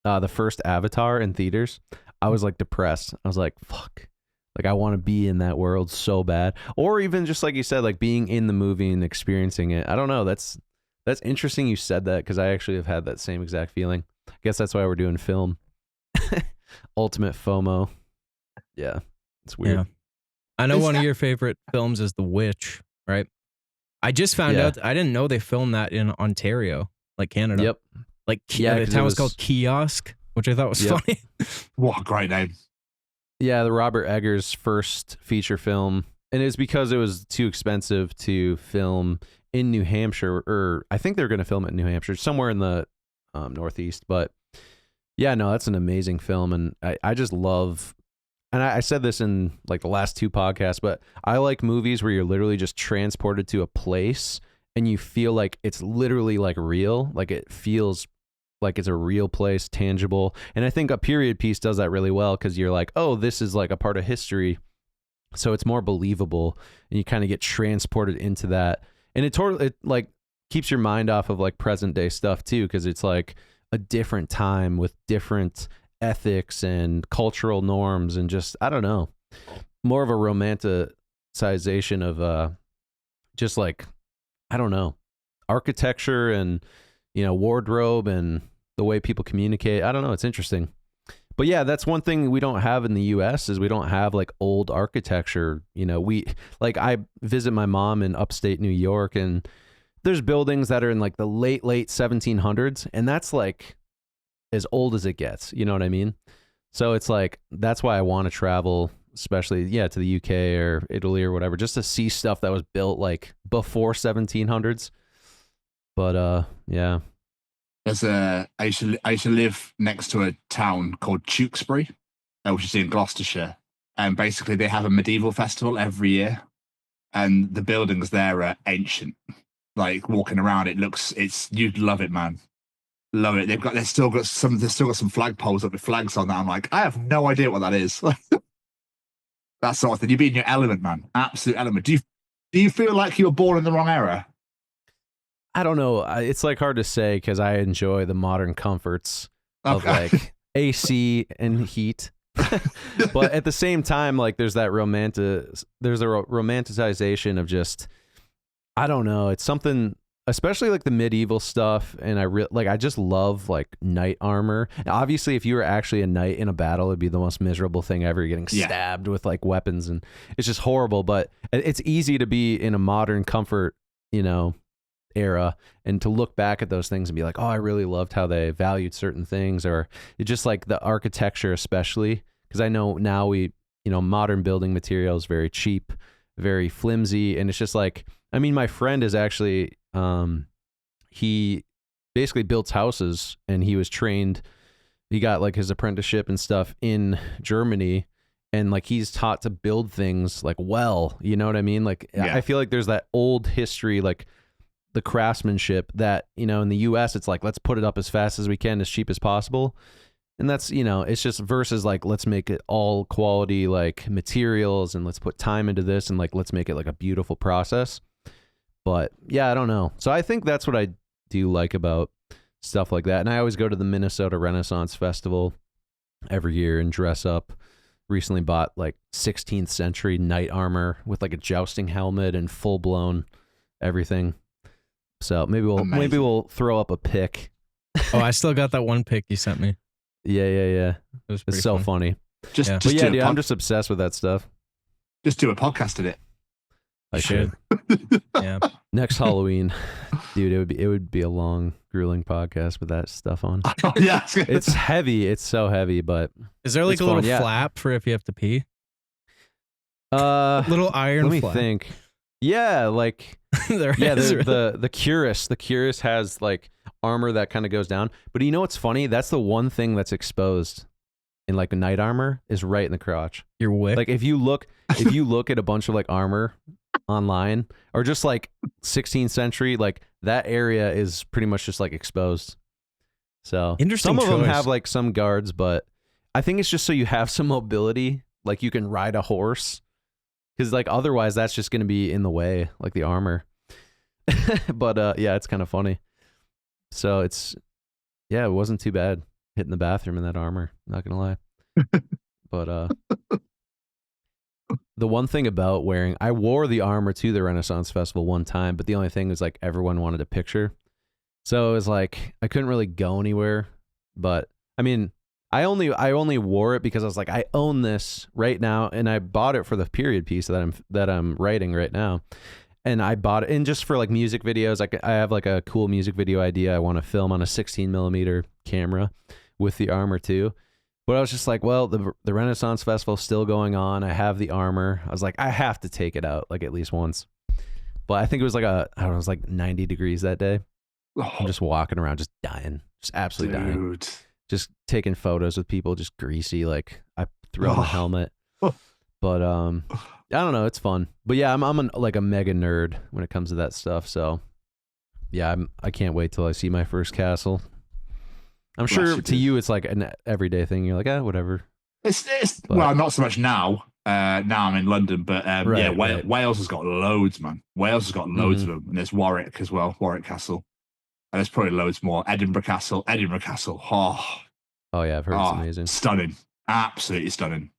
the first Avatar in theaters, I was like depressed. I was like, fuck. Like I want to be in that world so bad. Or even just like you said, like being in the movie and experiencing it. I don't know. That's interesting you said that, because I actually have had that same exact feeling. I guess that's why we're doing film. Ultimate FOMO. Yeah. It's weird. Yeah. I know one of your favorite films is The Witch, right? I just found out, I didn't know they filmed that in Ontario, like Canada. Yep. Like the town was called Kiosk, which I thought was funny. What a great name. Yeah, the Robert Eggers' first feature film. And it's because it was too expensive to film in New Hampshire, or I think they're going to film it in New Hampshire, somewhere in the Northeast. But yeah, no, that's an amazing film. And I just love, and I said this in like the last 2 podcasts, but I like movies where you're literally just transported to a place and you feel like it's literally like real. Like it feels like it's a real place, tangible. And I think a period piece does that really well because you're like, oh, this is like a part of history. So it's more believable and you kind of get transported into that. And it like keeps your mind off of like present day stuff too, because it's like a different time with different ethics and cultural norms and just, I don't know, more of a romanticization of just like, I don't know, architecture and, you know, wardrobe and the way people communicate. I don't know. It's interesting. But yeah, that's one thing we don't have in the US is we don't have like old architecture. You know, I visit my mom in upstate New York and there's buildings that are in like the late 1700s. And that's like as old as it gets. You know what I mean? So it's like, that's why I want to travel, especially, yeah, to the UK or Italy or whatever, just to see stuff that was built like before 1700s. But yeah. I used to live next to a town called Tewkesbury, which is in Gloucestershire, and basically they have a medieval festival every year, and the buildings there are ancient. Like walking around, you'd love it, man, love it. They've still got some flagpoles up with flags on that. I'm like, I have no idea what that is. That sort of thing. You'd be in your element, man, absolute element. Do you feel like you were born in the wrong era? I don't know. It's like hard to say because I enjoy the modern comforts of like AC and heat. But at the same time, like there's a romanticization of just, I don't know. It's something, especially like the medieval stuff. And I just love like knight armor. Now, obviously, if you were actually a knight in a battle, it'd be the most miserable thing ever. You're getting stabbed with like weapons and it's just horrible. But it's easy to be in a modern comfort, you know, era and to look back at those things and be like, oh, I really loved how they valued certain things, or it's just like the architecture, especially because I know now modern building materials very cheap, very flimsy, and it's just like, I mean, my friend is actually he basically builds houses and he was trained, he got like his apprenticeship and stuff in Germany, and like he's taught to build things like, well, you know what I mean? Like I feel like there's that old history, like the craftsmanship that, you know, in the US it's like, let's put it up as fast as we can, as cheap as possible. And that's, you know, it's just versus like, let's make it all quality, like materials, and let's put time into this and like, let's make it like a beautiful process. But yeah, I don't know. So I think that's what I do like about stuff like that. And I always go to the Minnesota Renaissance Festival every year and dress up. Recently bought like 16th century knight armor with like a jousting helmet and full blown everything. So maybe we'll throw up a pic. Oh, I still got that one pic you sent me. Yeah. It's so funny. Dude, I'm just obsessed with that stuff. Just do a podcast in it. I should. Yeah. Next Halloween, dude, it would be a long, grueling podcast with that stuff on. Yeah, it's heavy. It's so heavy, but is there like a little flap for if you have to pee? Little iron. Let me flap. think. Yeah, like the cuirass. The cuirass has like armor that kind of goes down. But you know what's funny? That's the one thing that's exposed in like a knight armor is right in the crotch. Your wick. Like if you look at a bunch of like armor online or just like 16th century, like that area is pretty much just like exposed. So interesting. Some of them have like some guards, but I think it's just so you have some mobility, like you can ride a horse. Because like otherwise that's just going to be in the way, like the armor. But yeah, it's kind of funny. So it wasn't too bad hitting the bathroom in that armor, not going to lie. But the one thing about I wore the armor to the Renaissance Festival one time, but the only thing was like everyone wanted a picture. So it was like I couldn't really go anywhere. But I mean, I only wore it because I was like, I own this right now, and I bought it for the period piece that I'm writing right now, and I bought it and just for like music videos. I have like a cool music video idea I want to film on a 16mm camera with the armor too. But I was just like, well, the Renaissance Festival is still going on. I have the armor. I was like, I have to take it out like at least once. But I think it was like it was like 90 degrees that day. I'm just walking around, just dying, just absolutely dying. Just taking photos with people, just greasy. Like I threw on the helmet, but I don't know. It's fun, but yeah, I'm like a mega nerd when it comes to that stuff. So yeah, I can't wait till I see my first castle. I'm Bless sure you, to dude. you it's like an everyday thing. You're like, whatever. It's But- well, not so much now. Now I'm in London, but Right, right. Wales has got loads, man. Wales has got loads Mhm. of them, and there's Warwick as well, Warwick Castle, and there's probably loads more. Edinburgh Castle, Oh yeah, I've heard it's amazing. stunning, absolutely stunning.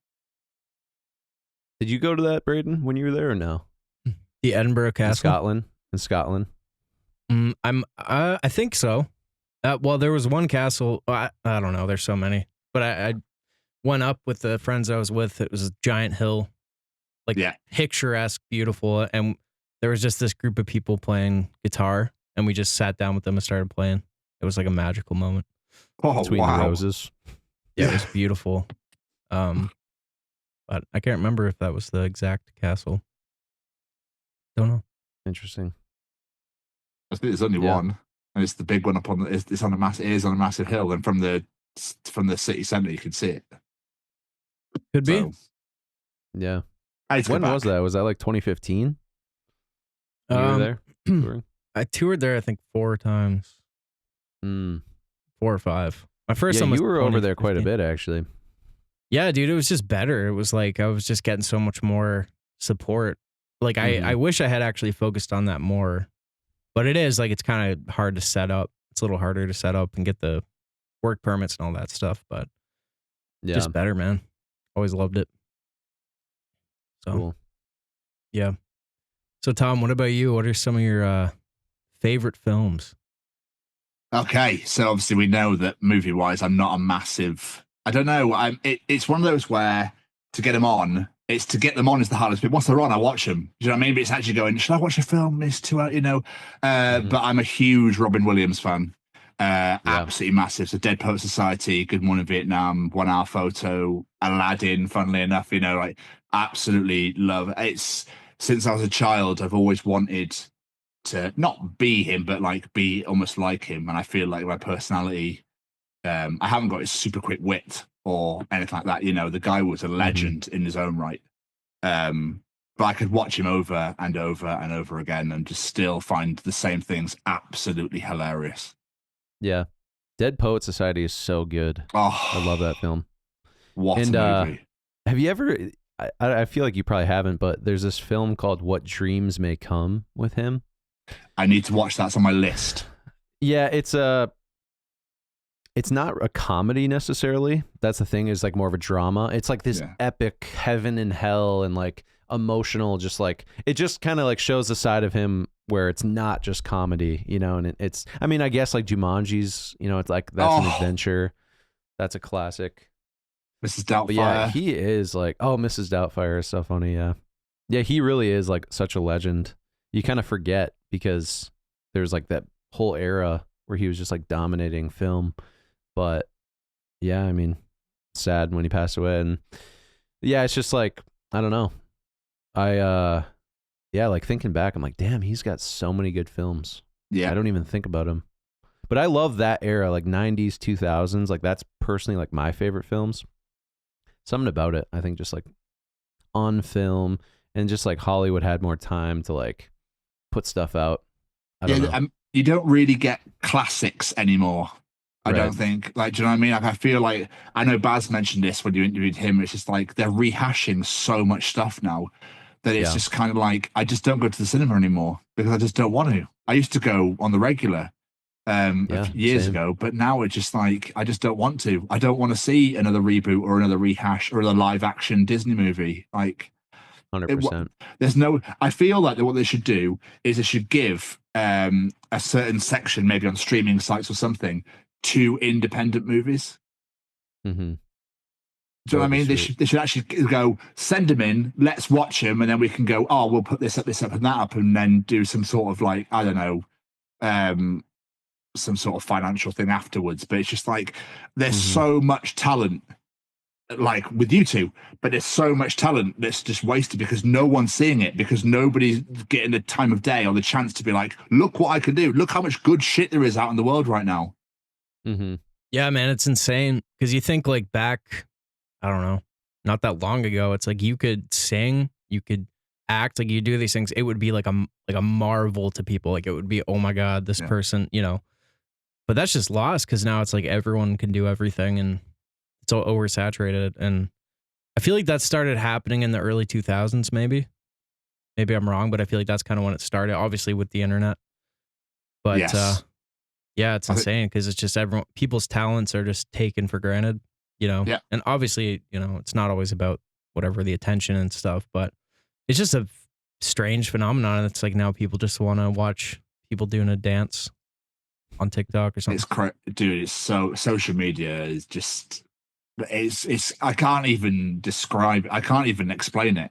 Did you go to that, Braden, when you were there or no? The Edinburgh In Castle. Scotland. In Scotland. I think so. Well, there was one castle. I don't know. There's so many, but I went up with the friends I was with. It was a giant hill, like picturesque, beautiful, and there was just this group of people playing guitar, and we just sat down with them and started playing. It was like a magical moment. Oh, Between the roses. Yeah, it was beautiful. But I can't remember if that was the exact castle. Don't know. Interesting. I think there's only one, and it's the big one up on the. It's on a massive hill, and from the city centre you can see it. Could be. Yeah. When was that? Was that like 2015? You were there? touring? I toured there, I think 4 times. 4 or 5. My first one was you were over there quite a bit, actually. Yeah, dude, it was just better. It was like I was just getting so much more support. Like I wish I had actually focused on that more. But it is like it's kind of hard to set up. It's a little harder to set up and get the work permits and all that stuff, but just better, man. Always loved it. So cool. Yeah. So Tom, what about you? What are some of your favorite films? Okay, so obviously we know that movie-wise, I'm not a massive. I don't know. It's one of those where to get them on, is the hardest bit. Once they're on, I watch them. Do you know what I mean? But it's actually going, should I watch a film? It's 2 hours, you know. But I'm a huge Robin Williams fan. Absolutely massive. So Dead Poet Society, Good Morning Vietnam, 1 Hour Photo, Aladdin, funnily enough, you know, like absolutely love. It's since I was a child, I've always wanted to not be him, but like be almost like him. And I feel like my personality, I haven't got his super quick wit or anything like that. You know, the guy was a legend in his own right. But I could watch him over and over and over again and just still find the same things absolutely hilarious. Yeah. Dead Poet Society is so good. Oh, I love that film. What a movie. Have you ever, I feel like you probably haven't, but there's this film called What Dreams May Come with him. I need to watch that. It's on my list. Yeah, it's not a comedy necessarily. That's the thing, is like more of a drama. It's like this epic heaven and hell and like emotional, just like it just kind of like shows the side of him where it's not just comedy, you know. And it's, I mean, I guess like Jumanji's, you know, it's like that's an adventure. That's a classic. Mrs. Doubtfire. But yeah, he is like, Mrs. Doubtfire is so funny. Yeah. Yeah, he really is like such a legend. You kind of forget because there's like that whole era where he was just like dominating film. But yeah, I mean, sad when he passed away. And yeah, it's just like, I don't know. Like thinking back, I'm like, damn, he's got so many good films. Yeah. I don't even think about him. But I love that era, like 90s, 2000s. Like that's personally like my favorite films. Something about it, I think, just like on film, and just like Hollywood had more time to like put stuff out. I don't know. You don't really get classics anymore. I don't think. Like, do you know what I mean? Like, I feel like, I know Baz mentioned this when you interviewed him. It's just like they're rehashing so much stuff now that it's just kind of like, I just don't go to the cinema anymore because I just don't want to. I used to go on the regular years ago, but now it's just like, I just don't want to. I don't want to see another reboot or another rehash or another live action Disney movie. Like, 100%. There's no. I feel like what they should do is they should give a certain section, maybe on streaming sites or something, to independent movies. Mm-hmm. Do you know what I mean? They should actually go, send them in, let's watch them, and then we can go, we'll put this up, and that up, and then do some sort of like, I don't know, some sort of financial thing afterwards. But it's just like there's so much talent, like with you two, but there's so much talent that's just wasted because no one's seeing it, because nobody's getting the time of day or the chance to be like, look what I can do, look how much good shit there is out in the world right now. Yeah, man, it's insane because you think like back, I don't know, not that long ago, it's like you could sing, you could act, like you do these things, it would be like a marvel to people. Like it would be, oh my god, this person, you know. But that's just lost because now it's like everyone can do everything and it's all oversaturated. And I feel like that started happening in the early 2000s, maybe. Maybe I'm wrong, but I feel like that's kind of when it started, obviously with the internet. But Yes. yeah, it's insane because it's just people's talents are just taken for granted, you know? Yeah. And obviously, you know, it's not always about whatever the attention and stuff, but it's just a strange phenomenon. It's like now people just want to watch people doing a dance on TikTok or something. Dude, it's so, social media is just, it's I can't even describe, I can't even explain it.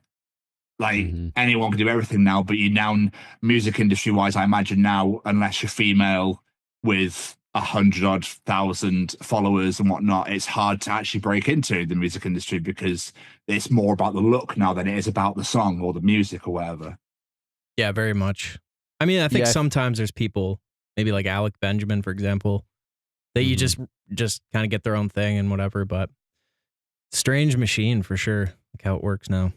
Like anyone can do everything now, but you now, music industry wise, I imagine now, unless you're female with 100,000 followers and whatnot, it's hard to actually break into the music industry because it's more about the look now than it is about the song or the music or whatever. Yeah, very much. I mean, I think sometimes there's people, maybe like Alec Benjamin, for example, that you just kind of get their own thing and whatever, but strange machine for sure, like how it works now.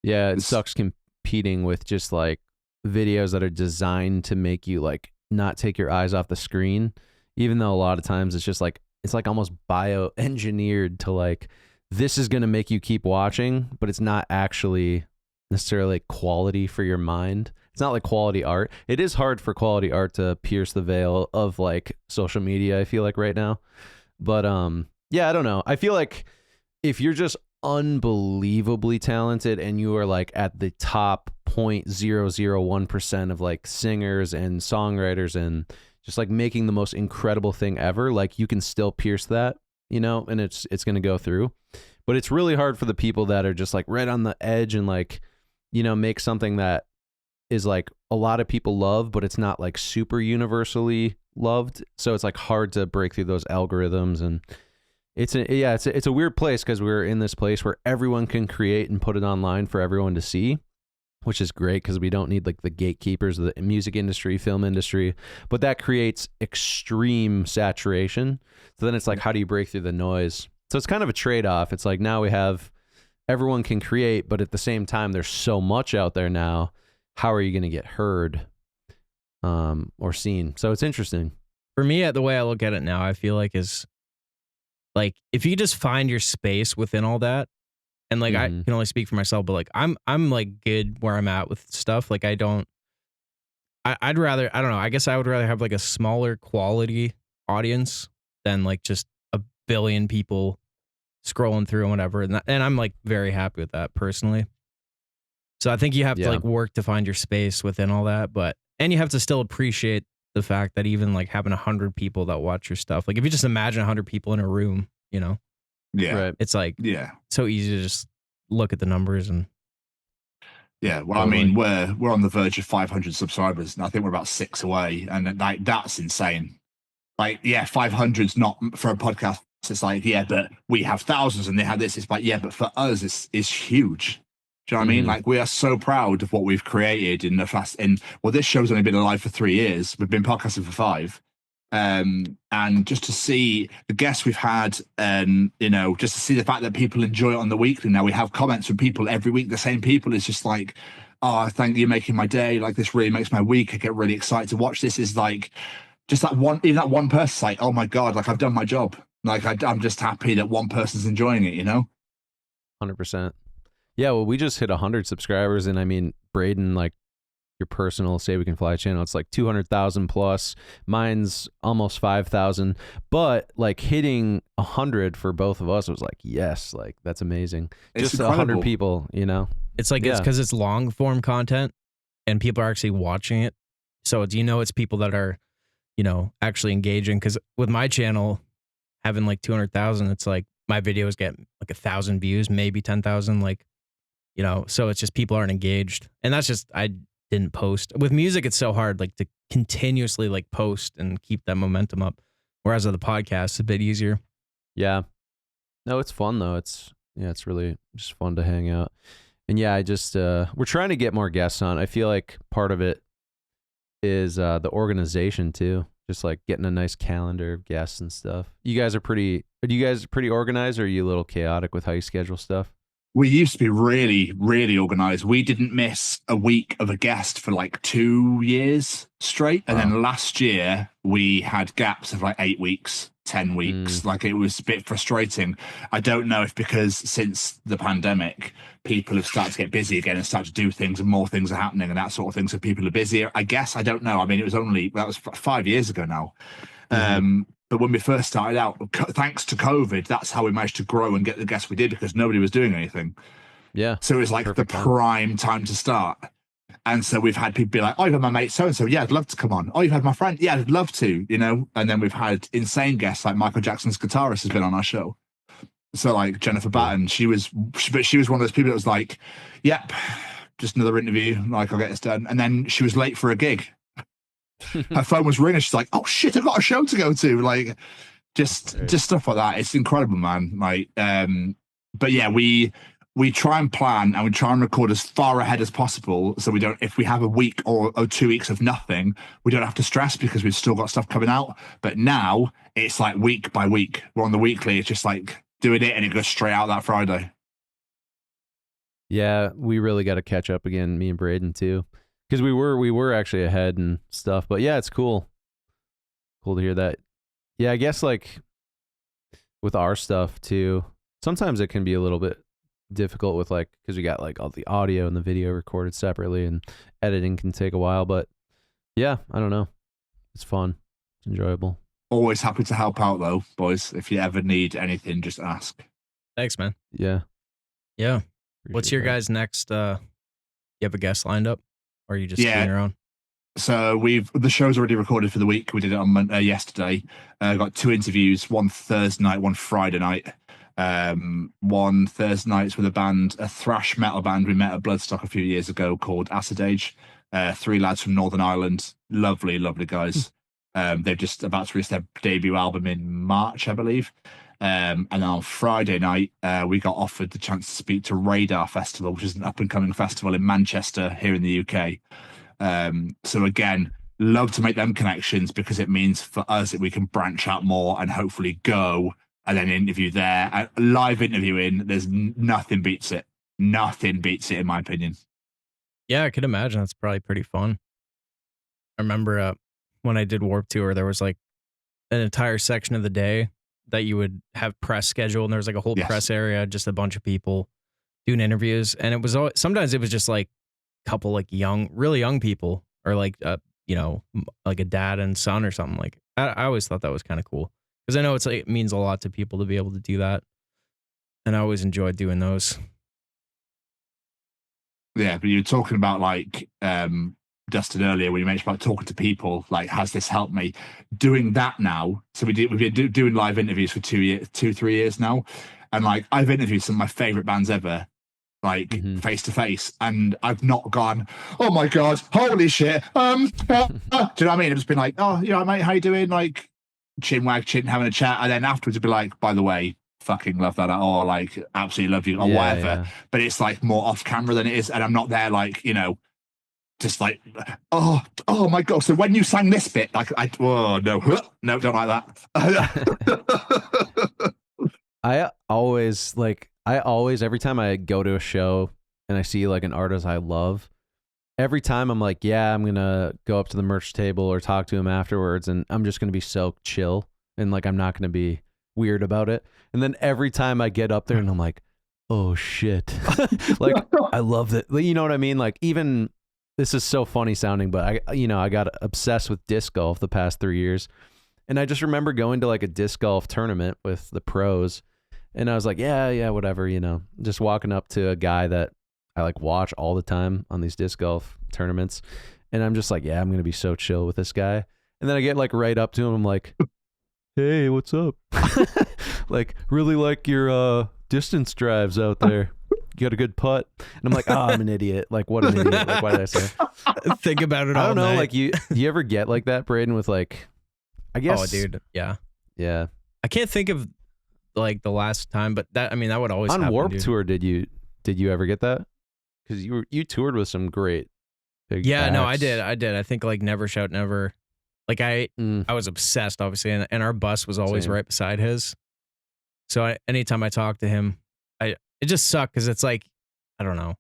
Yeah, it sucks competing with just like videos that are designed to make you like not take your eyes off the screen, even though a lot of times it's just like, it's like almost bioengineered to like, this is going to make you keep watching, but it's not actually necessarily quality for your mind. It's not like quality art. It is hard for quality art to pierce the veil of like social media, I feel like right now. But yeah, I don't know. I feel like if you're just unbelievably talented and you are like at the top 0.001% of like singers and songwriters and just like making the most incredible thing ever, like you can still pierce that, you know, and it's going to go through. But it's really hard for the people that are just like right on the edge and like, you know, make something that is like a lot of people love, but it's not like super universally loved. So it's like hard to break through those algorithms. And it's a weird place because we're in this place where everyone can create and put it online for everyone to see, which is great because we don't need like the gatekeepers of the music industry, film industry, but that creates extreme saturation. So then it's like, how do you break through the noise? So it's kind of a trade-off. It's like now we have everyone can create, but at the same time, there's so much out there now. How are you going to get heard or seen? So it's interesting. For me, the way I look at it now, I feel like is like if you just find your space within all that, and like I can only speak for myself, but like I'm like good where I'm at with stuff. Like I'd rather, I don't know, I guess I would rather have like a smaller quality audience than like just a billion people scrolling through and whatever. And I'm like very happy with that personally. So I think you have to like work to find your space within all that, and you have to still appreciate the fact that even like having 100 people that watch your stuff, like if you just imagine 100 people in a room, you know, it's like so easy to just look at the numbers and well, I mean, we're on the verge of 500 subscribers, and I think we're about 6 away, and like that's insane. Like 500's not for a podcast. It's like but we have thousands and they have this. It's like but for us it's huge. Do you know what I mean? Like we are so proud of what we've created in this show's only been alive for 3 years. We've been podcasting for 5. And just to see the guests we've had, you know, just to see the fact that people enjoy it on the weekly. Now we have comments from people every week. The same people. It's just like, oh, thank you, making my day. Like this really makes my week. I get really excited to watch this. Is like just that one, even that one person's like, oh my God, like I've done my job. Like I'm just happy that one person's enjoying it, you know? 100%. Yeah, well, we just hit 100 subscribers, and I mean, Braden, like your personal Say We Can Fly channel, it's like 200,000 plus. Mine's almost 5,000, but like hitting 100 for both of us was like, yes, like that's amazing. It's just incredible. 100 people, you know. It's like it's because it's long form content, and people are actually watching it. So it's, you know, it's people that are, you know, actually engaging. Because with my channel having like 200,000, it's like my videos get like 1,000 views, maybe 10,000, like. You know, so it's just people aren't engaged. And that's just, I didn't post. With music, it's so hard, like to continuously like post and keep that momentum up. Whereas with the podcast, it's a bit easier. Yeah. No, it's fun though. It's really just fun to hang out. And yeah, I just, we're trying to get more guests on. I feel like part of it is the organization too. Just like getting a nice calendar of guests and stuff. Are you guys pretty organized, or are you a little chaotic with how you schedule stuff? We used to be really, really organized. We didn't miss a week of a guest for like 2 years straight. And then last year we had gaps of like 8 weeks, 10 weeks. Like it was a bit frustrating. I don't know if because since the pandemic, people have started to get busy again and start to do things and more things are happening and that sort of thing. So people are busier. I guess, I don't know. I mean, that was 5 years ago now. But when we first started out, thanks to COVID, that's how we managed to grow and get the guests we did because nobody was doing anything. Yeah. So it was like the prime time to start. And so we've had people be like, oh, you've had my mate so-and-so. Yeah, I'd love to come on. Oh, you've had my friend. Yeah, I'd love to, you know. And then we've had insane guests like Michael Jackson's guitarist has been on our show. So like Jennifer Batten, she was one of those people that was like, yep, just another interview. Like, I'll get this done. And then she was late for a gig. Her phone was ringing. She's like, oh shit, I've got a show to go to. Like just stuff like that. It's incredible, man. Like, but yeah, we try and plan and we try and record as far ahead as possible. So we don't, if we have a week or 2 weeks of nothing, we don't have to stress because we've still got stuff coming out. But now it's like week by week. We're on the weekly. It's just like doing it and it goes straight out that Friday. Yeah, we really got to catch up again, me and Braden too. Because we were actually ahead and stuff, but yeah, it's cool to hear that. Yeah, I guess like with our stuff too, sometimes it can be a little bit difficult with like, because we got like all the audio and the video recorded separately and editing can take a while, but yeah, I don't know, it's fun, it's enjoyable. Always happy to help out though, boys. If you ever need anything, just ask. Thanks, man. Yeah. Appreciate What's your guys' next you have a guest lined up? Or are you just doing your own? So the show's already recorded for the week. We did it on yesterday. Got 2 interviews, one Thursday night, one Friday night. One Thursday night's with a thrash metal band we met at Bloodstock a few years ago called Acid Age. 3 lads from Northern Ireland. Lovely, lovely guys. They're just about to release their debut album in March, I believe. And then on Friday night, we got offered the chance to speak to Radar Festival, which is an up-and-coming festival in Manchester here in the UK. So again, love to make them connections because it means for us that we can branch out more and hopefully go and then interview there. Live interviewing, there's nothing beats it. Nothing beats it, in my opinion. Yeah, I could imagine that's probably pretty fun. I remember when I did Warped Tour, there was like an entire section of the day that you would have press scheduled, and there was like a whole press area, just a bunch of people doing interviews. And it was sometimes it was just like a couple like really young people, or like like a dad and son or something. Like I always thought that was kind of cool because I know it means a lot to people to be able to do that, and I always enjoyed doing those. Yeah, but you're talking about like Dustin earlier when you mentioned about talking to people, like, has this helped me? Doing that now. So we've been doing live interviews for 3 years now. And like, I've interviewed some of my favorite bands ever, like face to face. And I've not gone, oh my God, holy shit. Do you know what I mean? I've just been like, oh, you know, mate, how you doing? Like chin wag chin, having a chat. And then afterwards it'd be like, by the way, fucking love that, or like absolutely love you, or whatever. Yeah. But it's like more off camera than it is. And I'm not there like, you know, just like, oh my God. So when you sang this bit, like, no, don't like that. I always, every time I go to a show and I see like an artist I love, every time I'm like, yeah, I'm going to go up to the merch table or talk to him afterwards. And I'm just going to be so chill. And like, I'm not going to be weird about it. And then every time I get up there and I'm like, oh shit. Like, I love that. You know what I mean? Like, even, this is so funny sounding, but I got obsessed with disc golf the past 3 years. And I just remember going to like a disc golf tournament with the pros. And I was like, yeah, whatever, you know, just walking up to a guy that I like watch all the time on these disc golf tournaments. And I'm just like, yeah, I'm going to be so chill with this guy. And then I get like right up to him. I'm like, hey, what's up? Like, really like your distance drives out there. You got a good putt. And I'm like, oh, I'm an idiot. Like, what an idiot. Like, why did I say? Think about it all I don't know. night. Like, you ever get like that, Braden, with like, I guess. Oh, dude. Yeah. Yeah. I can't think of like the last time, but that would always on happen, Warped dude. Tour. Did you ever get that? Because you toured with some great big acts. No, I did. I think like Never Shout Never. Like I was obsessed, obviously, and our bus was always right beside his. So anytime I talked to him, it just sucked because it's like, I don't know,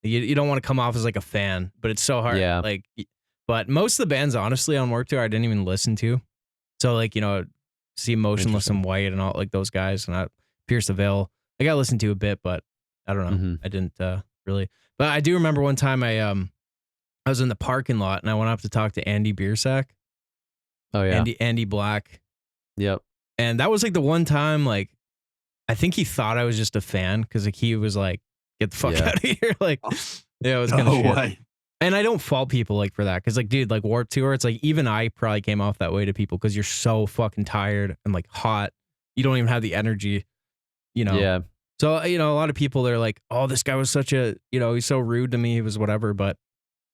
you don't want to come off as like a fan, but it's so hard. Yeah. Like, but most of the bands, honestly, on Warped Tour, I didn't even listen to. So like, see Motionless in White and all like those guys, and Pierce the Veil. I got to listen to a bit, but I don't know. Mm-hmm. I didn't really. But I do remember one time I was in the parking lot and I went up to talk to Andy Biersack. Oh yeah, Andy Black. Yep. And that was like the one time, like, I think he thought I was just a fan because like he was like, "Get the fuck out of here!" Like, yeah, it was kind of shit. Way. And I don't fault people like for that because like, dude, like Warped Tour, it's like even I probably came off that way to people because you're so fucking tired and like hot, you don't even have the energy, Yeah. So a lot of people they're like, "Oh, this guy was such a, he's so rude to me. He was whatever," but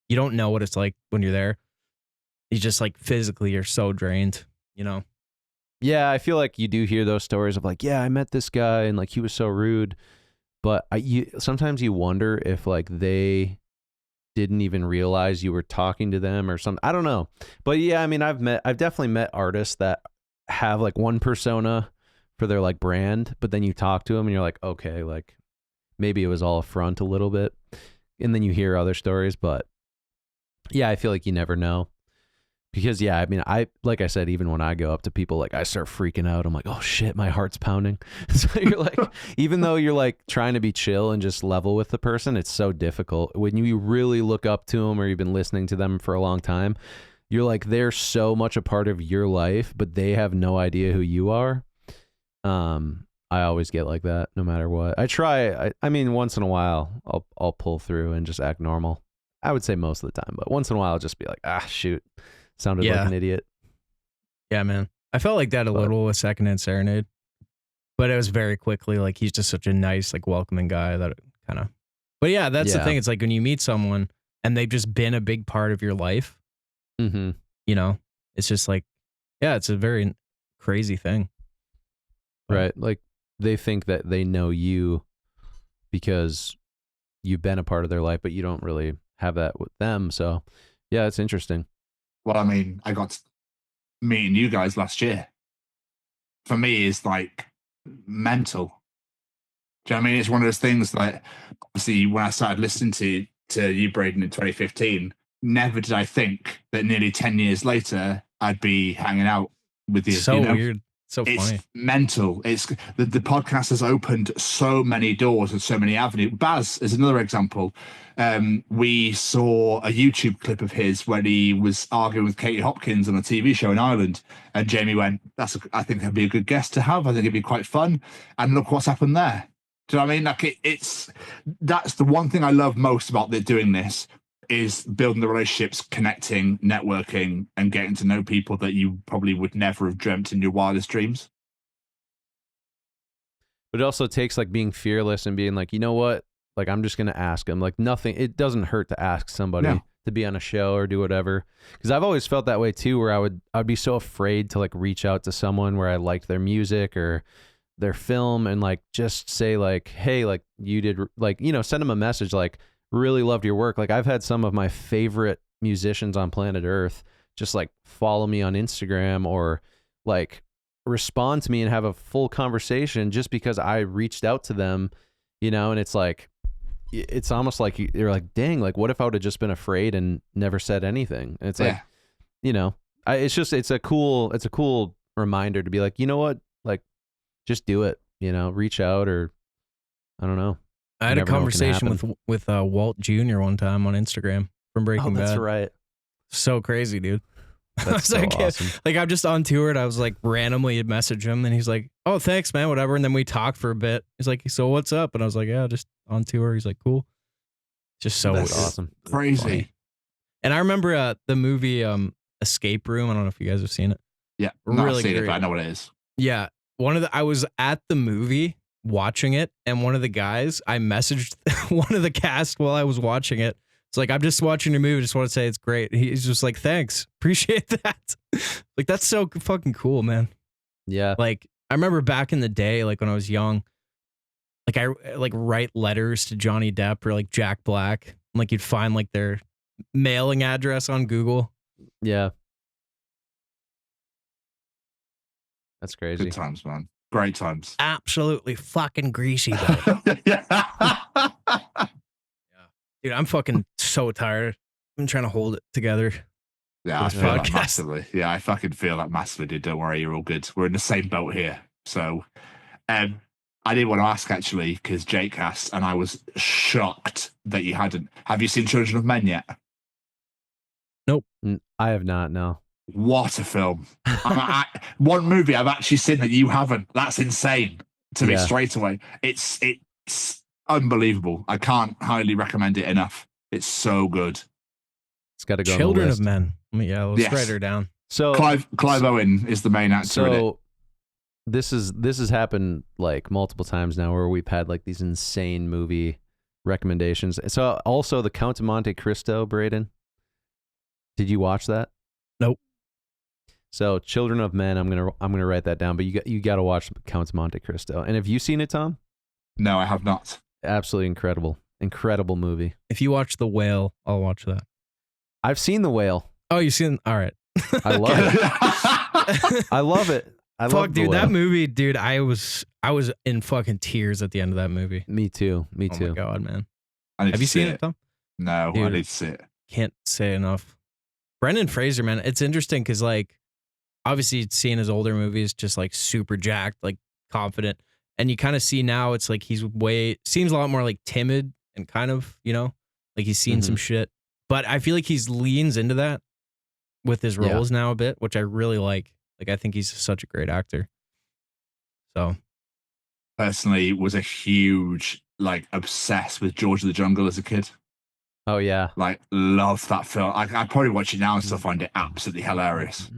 you don't know what it's like when you're there. You just like physically you're so drained, Yeah, I feel like you do hear those stories of like, yeah, I met this guy and like he was so rude, but sometimes you wonder if like they didn't even realize you were talking to them or something. I don't know, but yeah, I mean, I've definitely met artists that have like one persona for their like brand, but then you talk to them and you're like, okay, like maybe it was all a front a little bit, and then you hear other stories, but yeah, I feel like you never know. Because yeah, I mean, like I said, even when I go up to people, like I start freaking out. I'm like, oh shit, my heart's pounding. So you're like, even though you're like trying to be chill and just level with the person, it's so difficult when you really look up to them or you've been listening to them for a long time. You're like, they're so much a part of your life, but they have no idea who you are. I always get like that, no matter what. I try. I mean, once in a while, I'll pull through and just act normal. I would say most of the time, but once in a while, I'll just be like, ah, shoot. Sounded like an idiot. Yeah, man. I felt like that a little with Secondhand Serenade, but it was very quickly like he's just such a nice, like welcoming guy that kind of. But yeah, that's the thing. It's like when you meet someone and they've just been a big part of your life. Mm-hmm. It's just like, yeah, it's a very crazy thing. Right, like they think that they know you because you've been a part of their life, but you don't really have that with them. So, yeah, it's interesting. Well, I mean, I got meeting you guys last year. For me, is like mental. Do you know what I mean? It's one of those things that obviously when I started listening to you, Braden, in 2015, never did I think that nearly 10 years later I'd be hanging out with you. So weird. So it's funny. Mental. It's the podcast has opened so many doors and so many avenues. Baz is another example. We saw a YouTube clip of his when he was arguing with Katie Hopkins on a TV show in Ireland, and Jamie went, I think that'd be a good guest to have. I think it'd be quite fun. And look what's happened there. Do you know what I mean? Like that's the one thing I love most about doing this is building the relationships, connecting, networking, and getting to know people that you probably would never have dreamt in your wildest dreams. But it also takes like being fearless and being like, you know what? Like, I'm just going to ask them. Like, nothing, it doesn't hurt to ask somebody to be on a show or do whatever. Because I've always felt that way too, where I'd be so afraid to like reach out to someone where I liked their music or their film and like just say like, hey, like you did, like, send them a message like, really loved your work. Like I've had some of my favorite musicians on planet Earth just like follow me on Instagram or like respond to me and have a full conversation just because I reached out to them, and it's like, it's almost like you're like, dang, like what if I would have just been afraid and never said anything? And it's like, it's a cool reminder to be like, you know what? Like just do it, reach out or I don't know. I had a conversation with Walt Jr. one time on Instagram from Breaking Bad. That's right. So crazy, dude. That's so awesome. Like I'm just on tour and I was like randomly message him and he's like, "Oh, thanks, man, whatever." And then we talked for a bit. He's like, "So what's up?" And I was like, "Yeah, just on tour." He's like, "Cool." Just so awesome, crazy. Funny. And I remember the movie Escape Room. I don't know if you guys have seen it. Yeah, really seen great. it, but I know what it is. Yeah, I was at the movie watching it, and one of the guys, I messaged one of the cast while I was watching it. It's like, I'm just watching your movie. Just want to say it's great. He's just like, thanks. Appreciate that. Like, that's so fucking cool, man. Yeah. Like, I remember back in the day, like when I was young, like I like write letters to Johnny Depp or like Jack Black. Like you'd find like their mailing address on Google. Yeah. That's crazy. Good times, man. Great times. Absolutely fucking greasy, though. Yeah. Dude, I'm fucking so tired. I'm trying to hold it together. Yeah, I this feel that podcast. massively. Yeah, I fucking feel that massively, dude. Don't worry, you're all good. We're in the same boat here. So, I did want to ask actually, because Jake asked, and I was shocked that you hadn't. Have you seen Children of Men yet? I have not. No. What a film! One movie I've actually seen that you haven't. That's insane to me Yeah. straight away. It's unbelievable. I can't highly recommend it enough. It's so good. It's got to go. Children on the of list. Men. Let's Yes. write her down. So Clive Owen is the main actor in it. So this has happened like multiple times now where we've had like these insane movie recommendations. So also the Count of Monte Cristo, Braden. Did you watch that? Nope. So Children of Men, I'm gonna write that down. But you got to watch Count of Monte Cristo. And have you seen it, Tom? No, I have not. Absolutely incredible movie. If you watch The Whale, I'll watch that. I've seen The Whale. Oh, you've seen? All right. I love it. I love it. I Fuck, love The dude, Whale. that movie, dude. I was in fucking tears at the end of that movie. Me too. Oh my god, man. Have You seen it, Tom? No, Dude. I need to see it. Can't say enough. Brendan Fraser, man, it's interesting because like obviously seeing his older movies, just like super jacked, like confident, and you kind of see now it's like he's seems a lot more like timid and kind of, like he's seen some shit. But I feel like he's leans into that with his roles now a bit, which I really like. Like I think he's such a great actor. So Personally, was a huge obsessed with George of the Jungle as a kid. Oh yeah. Like love that film. I probably watch it now and still find it absolutely hilarious.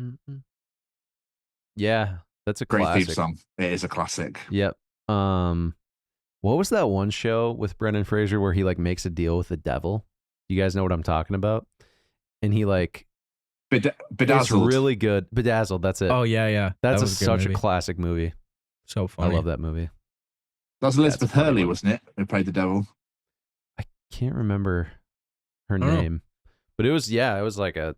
Yeah, that's a Great classic. theme song. It is a classic. Yep. What was that one show with Brendan Fraser where he like makes a deal with the devil? You guys know what I'm talking about? And he like Bedazzled. It's really good. Bedazzled. That's it. oh yeah. That's That was such good a classic movie. So funny. I love that movie. That was Elizabeth That's a funny Hurley, one. wasn't it? Who played the devil? I can't remember her don't know. name, but it was like a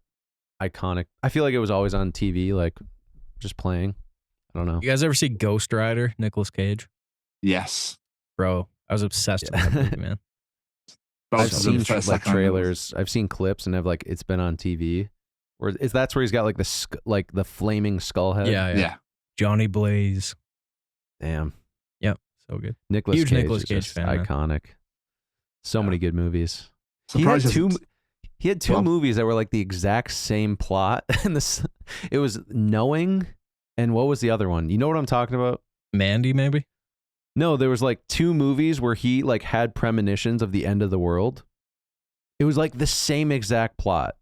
iconic. I feel like it was always on TV, like just playing. I don't know. You guys ever see Ghost Rider, Nicolas Cage? Yes. Bro, I was obsessed with that movie, man. Both I've of them, seen the first, like second, and trailers. I've seen clips, and it's been on TV. Or that's where he's got like the flaming skull head. Yeah. Johnny Blaze. Damn. Yep. So good. Nicolas Huge Cage Nicolas is Cage just fan, man. iconic. So many good movies. Surprised He had two Well- movies that were like the exact same plot, and it was Knowing, and what was the other one? You know what I'm talking about? Mandy, maybe? No, there was like two movies where he like had premonitions of the end of the world. It was like the same exact plot,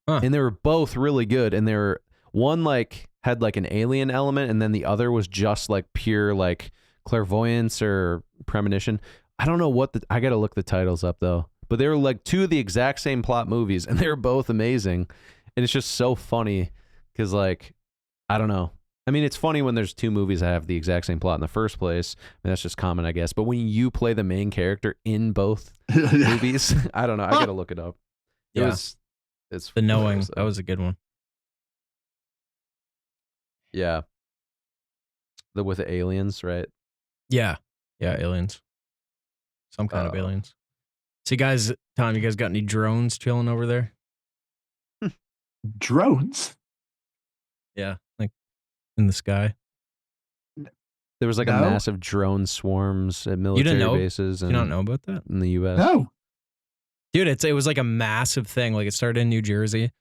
and they were both really good. And one like had like an alien element, and then the other was just like pure like clairvoyance or premonition. I don't know I got to look the titles up though. But they were like two of the exact same plot movies, and they were both amazing. And it's just so funny because, like, I don't know. I mean, it's funny when there's two movies that have the exact same plot in the first place. I mean, that's just common, I guess. But when you play the main character in both movies, I don't know. I got to look it up. It's The Knowing. hilarious, That though. was a good one. Yeah. With the aliens, right? Yeah. Yeah, aliens. Some kind of Oh. aliens. So Tom, you guys got any drones chilling over there? Drones? Yeah. Like in the sky? There was like No. a massive drone swarms at military know? bases You don't know about that? in the U.S. No. Dude, it was like a massive thing. Like it started in New Jersey.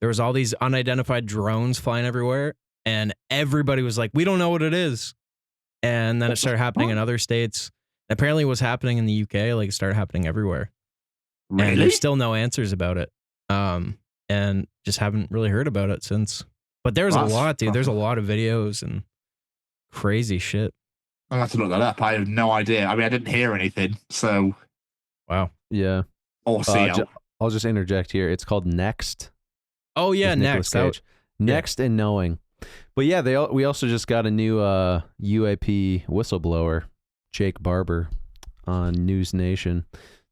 There was all these unidentified drones flying everywhere, and everybody was like, we don't know what it is. And then it started happening in other states. Apparently it was happening in the UK, like it started happening everywhere. And Really? there's still no answers about it. And just haven't really heard about it since. But there's a That's lot, dude. There's a fucking- lot of videos and crazy shit. I'll have to look that up. I have no idea. I mean, I didn't hear anything. So, Wow. Yeah. or see. I'll just interject here. It's called Next. Oh yeah, with Nicolas next. Cage. Next and Knowing. But yeah, we also just got a new UAP whistleblower, Jake Barber, on News Nation,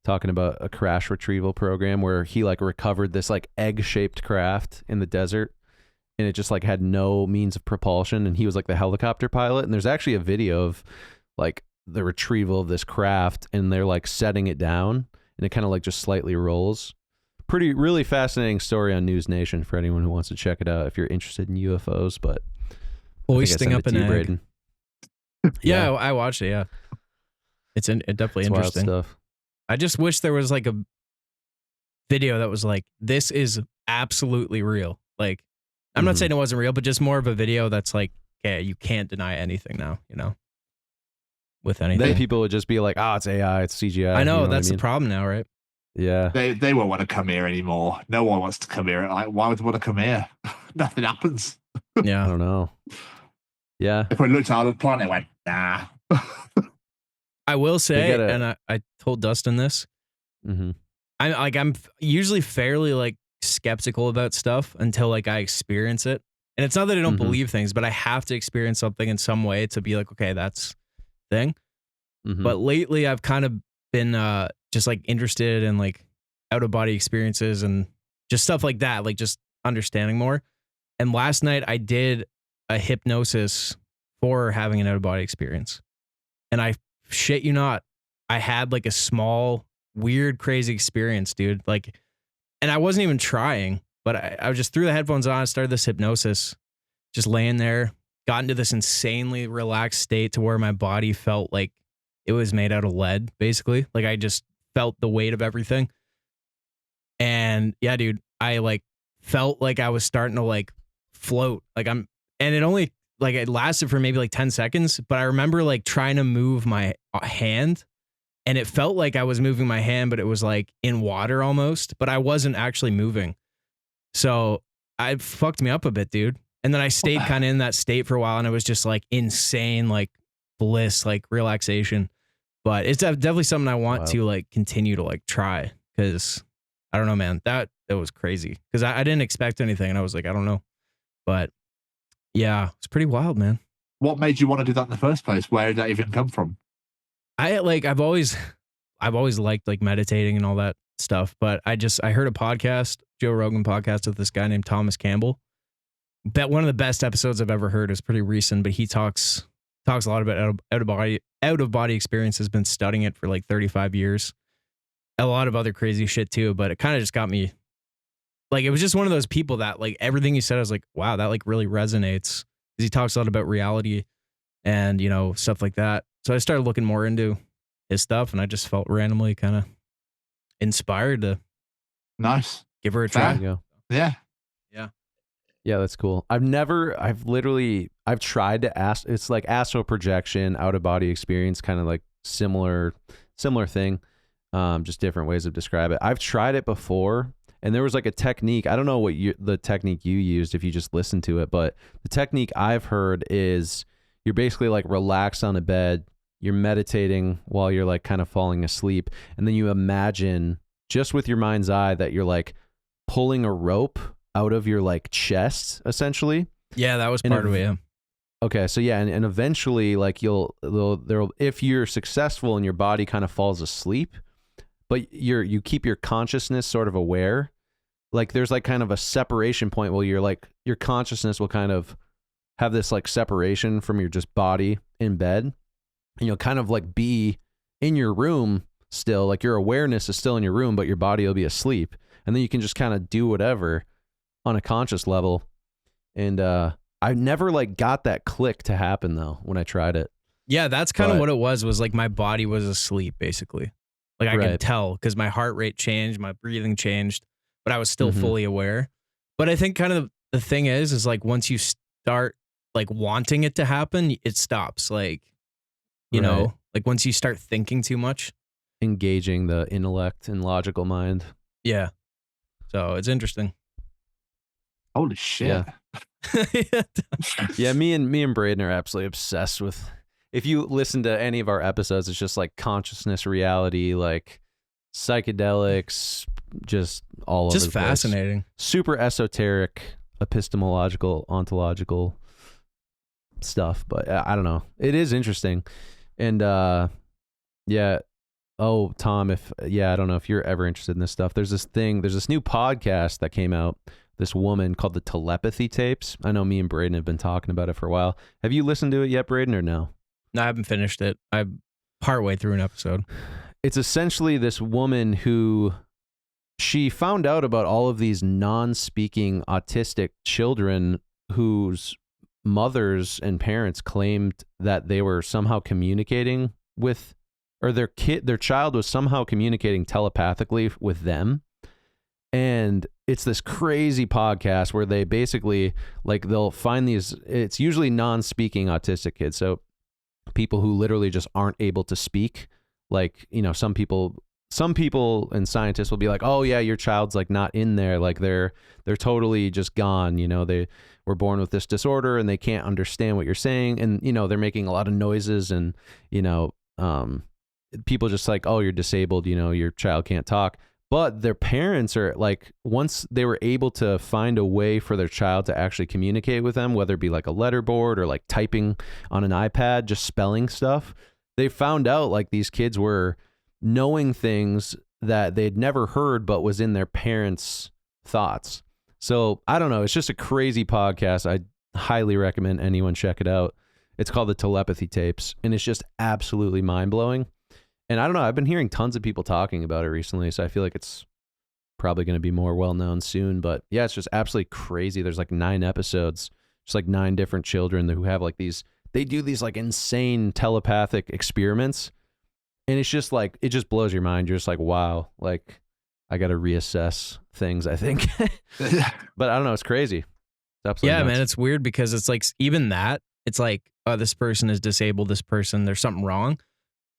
talking about a crash retrieval program where he like recovered this like egg-shaped craft in the desert, and it just like had no means of propulsion, and he was like the helicopter pilot. And there's actually a video of like the retrieval of this craft, and they're like setting it down, and it kind of like just slightly rolls. really fascinating story on News Nation for anyone who wants to check it out if you're interested in UFOs. But hoisting up an egg. Braden. Yeah, I watched it. Yeah, it's definitely interesting stuff. I just wish there was like a video that was like, this is absolutely real. Like, I'm not saying it wasn't real, but just more of a video that's like, okay, you can't deny anything now, with anything. Then people would just be like, it's AI, it's CGI. I know that's the problem now, right? Yeah. They won't want to come here anymore. No one wants to come here. Like, why would they want to come here? Nothing happens. Yeah. I don't know. Yeah. If we looked out of the planet, went, nah. I will say, and I told Dustin this, I'm usually fairly like skeptical about stuff until like I experience it. And it's not that I don't believe things, but I have to experience something in some way to be like, okay, that's the thing. But lately I've kind of been just like interested in like out of body experiences and just stuff like that, like just understanding more. And last night I did a hypnosis for having an out of body experience. And I shit you not, I had like a small, weird, crazy experience, dude. Like, and I wasn't even trying, but I just threw the headphones on, started this hypnosis, just laying there, got into this insanely relaxed state to where my body felt like it was made out of lead, basically. Like I just felt the weight of everything. And yeah, dude, I like felt like I was starting to like float. And it only like it lasted for maybe like 10 seconds, but I remember like trying to move my hand and it felt like I was moving my hand, but it was like in water almost, but I wasn't actually moving. So it fucked me up a bit, dude. And then I stayed kind of in that state for a while and it was just like insane, like bliss, like relaxation. But it's definitely something I want to like continue to like try because I don't know, man, that was crazy because I didn't expect anything and I was like, I don't know. But yeah, it's pretty wild, man. What made you want to do that in the first place? Where did that even come from? I've always liked like meditating and all that stuff, but I heard a podcast, Joe Rogan podcast with this guy named Thomas Campbell. Bet one of the best episodes I've ever heard is pretty recent, but he talks a lot about out of body experience, has been studying it for like 35 years. A lot of other crazy shit too, but it kind of just got me like, it was just one of those people that like everything he said, I was like, wow, that like really resonates. Because he talks a lot about reality and, stuff like that. So I started looking more into his stuff and I just felt randomly kind of inspired to give her a try. Yeah. Yeah, that's cool. I've tried to ask. It's like astral projection, out of body experience, kind of like similar thing. Just different ways of describe it. I've tried it before, and there was like a technique. I don't know what the technique you used if you just listened to it, but the technique I've heard is you're basically like relaxed on a bed. You're meditating while you're like kind of falling asleep, and then you imagine just with your mind's eye that you're like pulling a rope out of your like chest, essentially. Yeah, that was part of it. Yeah. Okay, so yeah, and eventually, like if you're successful and your body kind of falls asleep, but you keep your consciousness sort of aware, like there's like kind of a separation point where you're like your consciousness will kind of have this like separation from your just body in bed, and you'll kind of like be in your room still, like your awareness is still in your room, but your body will be asleep, and then you can just kind of do whatever on a conscious level. And I never like got that click to happen though when I tried it. Yeah, that's kind of what it was like my body was asleep basically. Like I could tell because my heart rate changed, my breathing changed, but I was still fully aware. But I think kind of the thing is like once you start like wanting it to happen, it stops. Like, you know, like once you start thinking too much. Engaging the intellect and logical mind. Yeah. So it's interesting. Holy shit. Yeah, me and Braden are absolutely obsessed with, if you listen to any of our episodes, it's just like consciousness, reality, like psychedelics, just all over the place. Just fascinating. Super esoteric, epistemological, ontological stuff, but I don't know. It is interesting. And yeah. Oh, Tom, I don't know if you're ever interested in this stuff. There's this new podcast that came out, this woman called the Telepathy Tapes. I know me and Braden have been talking about it for a while. Have you listened to it yet, Braden, or no? No, I haven't finished it. I'm partway through an episode. It's essentially this woman who she found out about all of these non-speaking autistic children whose mothers and parents claimed that they were somehow communicating with, or their child was somehow communicating telepathically with them. And it's this crazy podcast where they basically, like, they'll find these, it's usually non-speaking autistic kids. So people who literally just aren't able to speak. Like, you know, some people and scientists will be like, oh yeah, your child's like not in there. Like they're totally just gone. You know, they were born with this disorder and they can't understand what you're saying. And, you know, they're making a lot of noises and, you know, people just like, oh, you're disabled, you know, your child can't talk. But their parents are like, once they were able to find a way for their child to actually communicate with them, whether it be like a letterboard or like typing on an iPad, just spelling stuff, they found out like these kids were knowing things that they'd never heard, but was in their parents' thoughts. So I don't know. It's just a crazy podcast. I highly recommend anyone check it out. It's called the Telepathy Tapes, and it's just absolutely mind blowing. And I don't know, I've been hearing tons of people talking about it recently, so I feel like it's probably going to be more well-known soon. But yeah, it's just absolutely crazy. There's like 9 episodes, just like 9 different children who have like these, they do these like insane telepathic experiments. And it's just like, it just blows your mind. You're just like, wow, like I got to reassess things, I think. But I don't know, it's crazy. It's absolutely nuts. Man, it's weird because it's like, even that, it's like, oh, this person is disabled, this person, there's something wrong.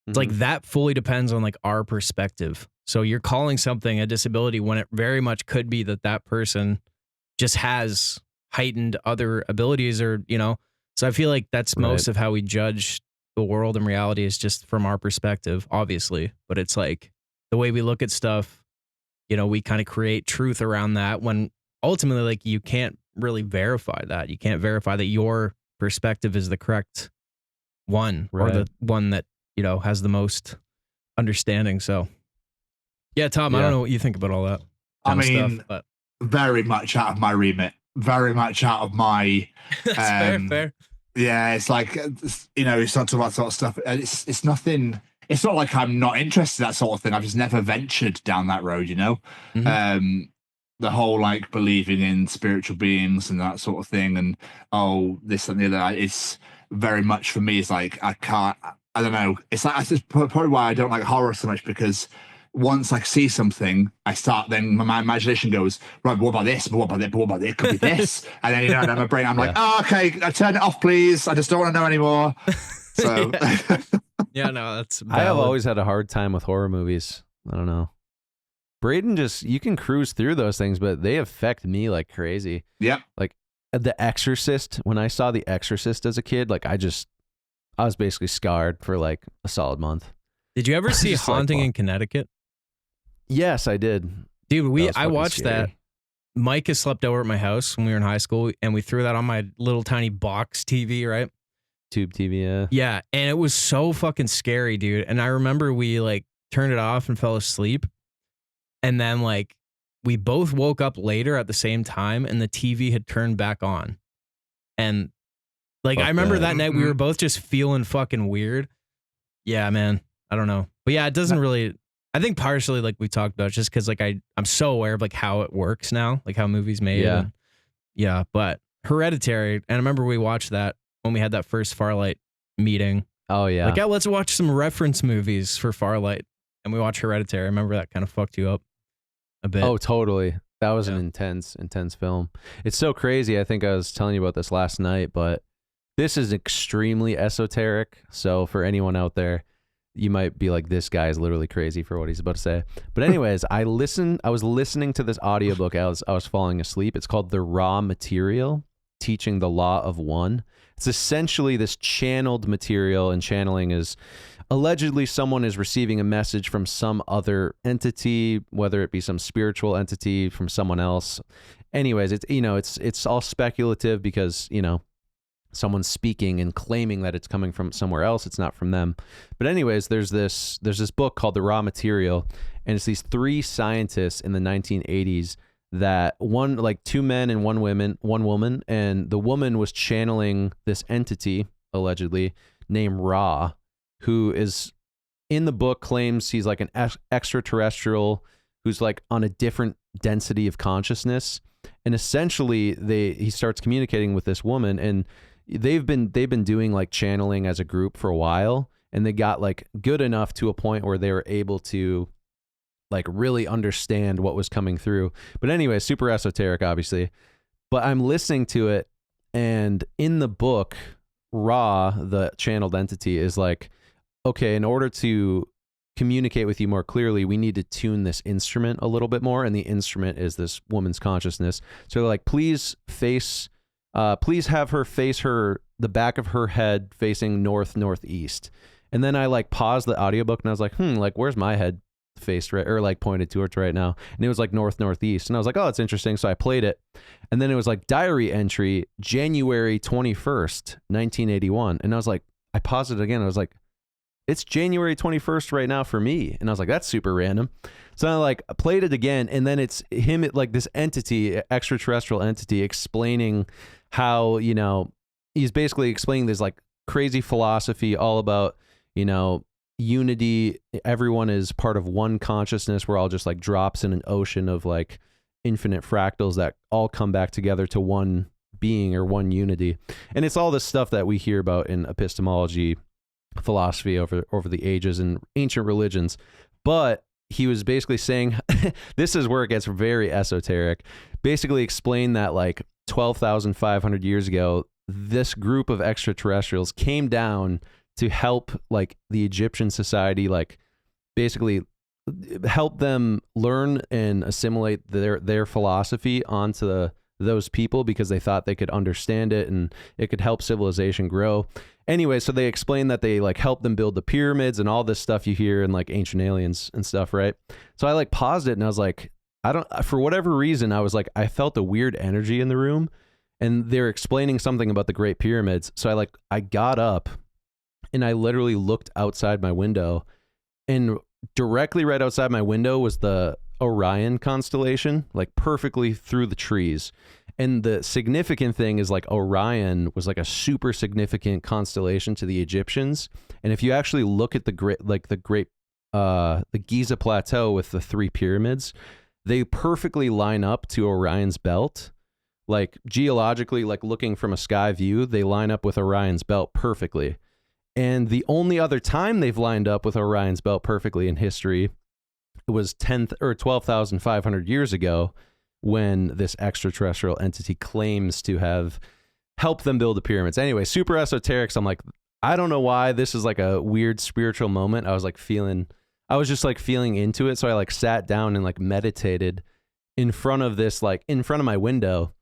It's like that fully depends on like our perspective. So you're calling something a disability when it very much could be that that person just has heightened other abilities, or, you know. So I feel like that's most of how we judge the world and reality is just from our perspective, obviously. But it's like the way we look at stuff, you know, we kind of create truth around that when ultimately, like, you can't really verify that. You can't verify that your perspective is the correct one or the one that, you know, has the most understanding. So yeah, Tom, I don't know what you think about all that. I mean, stuff, but very much out of my remit, very much out of my, that's fair. Yeah. It's like, you know, it's not about that sort of stuff. It's nothing. It's not like I'm not interested in that sort of thing. I've just never ventured down that road, you know? The whole like believing in spiritual beings and that sort of thing. And, oh, this and the other, it's very much for me. It's like, I don't know. It's like, that's probably why I don't like horror so much, because once I see something, then my imagination goes, right, but what about this? But what about that? But what about it? It could be this. And then, you know, and then my brain, I'm like, oh, okay, turn it off, please. I just don't want to know anymore. So, yeah, no, that's valid. I have always had a hard time with horror movies. I don't know. Braden, you can cruise through those things, but they affect me like crazy. Yep. Like The Exorcist, when I saw The Exorcist as a kid, like I was basically scarred for like a solid month. Did you ever see Haunting in Connecticut? Yes, I did. Dude, I watched that. Mike has slept over at my house when we were in high school, and we threw that on my little tiny box TV, right? Tube TV, yeah. Yeah, and it was so fucking scary, dude. And I remember we like turned it off and fell asleep. And then like we both woke up later at the same time, and the TV had turned back on. And like, I remember that night we were both just feeling fucking weird. Yeah, man. I don't know. But yeah, it doesn't really, I think partially like we talked about, just because like I'm so aware of like how it works now, like how movies made. Yeah. Yeah. But Hereditary, and I remember we watched that when we had that first Farlight meeting. Oh yeah. Like, yeah, let's watch some reference movies for Farlight. And we watched Hereditary. I remember that kind of fucked you up a bit. Oh, totally. That was an intense film. It's so crazy. I think I was telling you about this last night, but this is extremely esoteric. So for anyone out there, you might be like, this guy is literally crazy for what he's about to say. But anyways, I was listening to this audiobook as I was falling asleep. It's called The Raw Material, Teaching the Law of One. It's essentially this channeled material, and channeling is allegedly someone is receiving a message from some other entity, whether it be some spiritual entity from someone else. Anyways, it's all speculative because, you know, someone's speaking and claiming that it's coming from somewhere else. It's not from them. But anyways, there's this book called The Raw Material, and it's these 3 scientists in the 1980s that two men and one woman, and the woman was channeling this entity allegedly named Ra, who is in the book claims he's like an extraterrestrial who's like on a different density of consciousness. And essentially he starts communicating with this woman, and they've been doing like channeling as a group for a while, and they got like good enough to a point where they were able to like really understand what was coming through. But anyway, super esoteric, obviously. But I'm listening to it, and in the book, Ra, the channeled entity, is like, okay, in order to communicate with you more clearly, we need to tune this instrument a little bit more. And the instrument is this woman's consciousness. So they're like, please have her face the back of her head facing northeast. And then I like paused the audiobook, and I was like, like, where's my head faced right, or like pointed towards right now? And it was like northeast. And I was like, oh, it's interesting. So I played it. And then it was like diary entry, January 21st, 1981. And I was like, I paused it again. I was like, it's January 21st right now for me. And I was like, that's super random. So I like played it again, and then it's him, like this entity, extraterrestrial entity, explaining how, you know, he's basically explaining this like crazy philosophy all about, you know, unity. Everyone is part of one consciousness. We're all just like drops in an ocean of like infinite fractals that all come back together to one being or one unity. And it's all this stuff that we hear about in epistemology, philosophy over the ages and ancient religions. But he was basically saying, this is where it gets very esoteric, basically explained that like 12,500 years ago, this group of extraterrestrials came down to help like the Egyptian society, like basically help them learn and assimilate their philosophy onto those people, because they thought they could understand it and it could help civilization grow. Anyway, so they explained that they like helped them build the pyramids and all this stuff you hear in like Ancient Aliens and stuff, right? So I like paused it, and I was like, for whatever reason, I was like, I felt a weird energy in the room, and they're explaining something about the Great Pyramids. So I got up, and I literally looked outside my window, and directly right outside my window was the Orion constellation, like perfectly through the trees. And the significant thing is like Orion was like a super significant constellation to the Egyptians. And if you actually look at the Giza Plateau with the 3 pyramids, they perfectly line up to Orion's belt. Like geologically, like looking from a sky view, they line up with Orion's belt perfectly. And the only other time they've lined up with Orion's belt perfectly in history, it was 12,500 years ago, when this extraterrestrial entity claims to have helped them build the pyramids. Anyway, super esoteric. So I'm like, I don't know why this is like a weird spiritual moment. I was just like feeling into it. So I like sat down and like meditated in front of my window.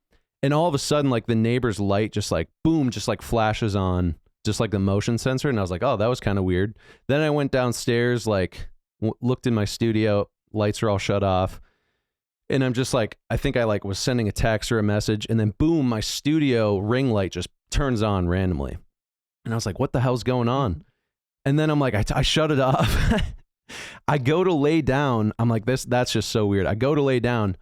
And all of a sudden, like the neighbor's light just like, boom, just like flashes on, just like the motion sensor. And I was like, oh, that was kind of weird. Then I went downstairs, like looked in my studio, lights are all shut off. And I'm just like, I think I like was sending a text or a message, and then boom, my studio ring light just turns on randomly. And I was like, what the hell's going on? And then I'm like, I shut it off. I go to lay down. I'm like, that's just so weird. I go to lay down.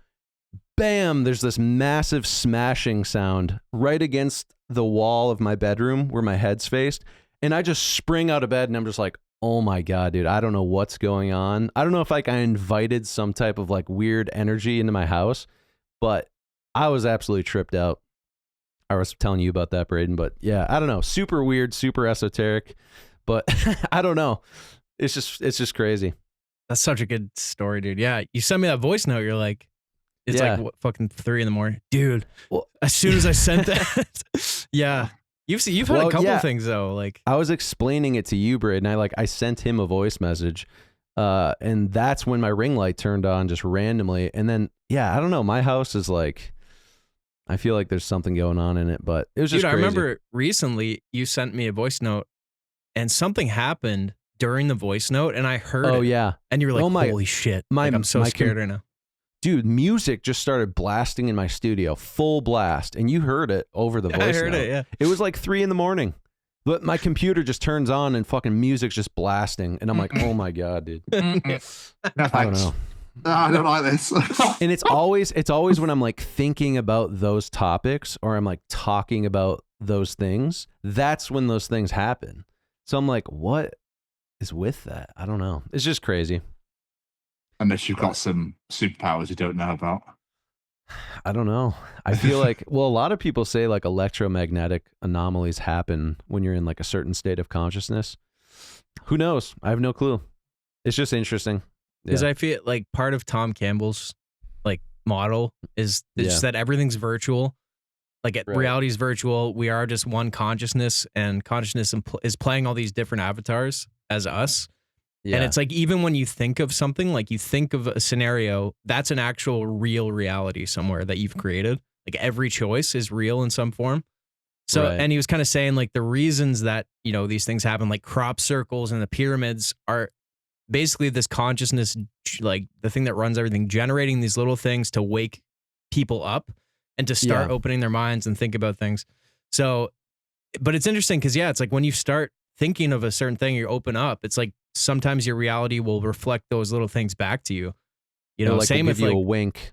Bam, there's this massive smashing sound right against the wall of my bedroom where my head's faced. And I just spring out of bed, and I'm just like, oh my God, dude, I don't know what's going on. I don't know if like I invited some type of like weird energy into my house, but I was absolutely tripped out. I was telling you about that, Braden, but yeah, I don't know. Super weird, super esoteric, but I don't know. It's just crazy. That's such a good story, dude. Yeah. You sent me that voice note. You're like, it's like what, fucking 3 a.m, dude. Well, as soon as I sent that, yeah. You've had a couple things though. Like I was explaining it to you, Braden. I sent him a voice message, and that's when my ring light turned on just randomly. And then I don't know. My house is like, I feel like there's something going on in it, but it was just crazy. I remember recently you sent me a voice note, and something happened during the voice note, and I heard. Oh it, yeah, and you were like, "Holy shit!" I'm so scared right now. Dude, music just started blasting in my studio, full blast, and you heard it over the voice note. I heard it, yeah. It was like 3 a.m, but my computer just turns on and fucking music's just blasting, and I'm like, oh my God, dude. I don't know. I don't like this. And it's always when I'm like thinking about those topics, or I'm like talking about those things, that's when those things happen. So I'm like, what is with that? I don't know. It's just crazy. Unless you've got some superpowers you don't know about. I don't know. I feel like, well, a lot of people say like electromagnetic anomalies happen when you're in like a certain state of consciousness. Who knows? I have no clue. It's just interesting. Because I feel like part of Tom Campbell's like model is just that everything's virtual. Like reality is virtual. We are just one consciousness, and consciousness is playing all these different avatars as us. Yeah. And it's like, even when you think of something, like you think of a scenario, that's an actual real reality somewhere that you've created. Like every choice is real in some form. So, and he was kind of saying like the reasons that, you know, these things happen, like crop circles and the pyramids, are basically this consciousness, like the thing that runs everything, generating these little things to wake people up and to start opening their minds and think about things. So, but it's interesting because, it's like when you start thinking of a certain thing, you open up, it's like sometimes your reality will reflect those little things back to you. You know, like same with like a wink.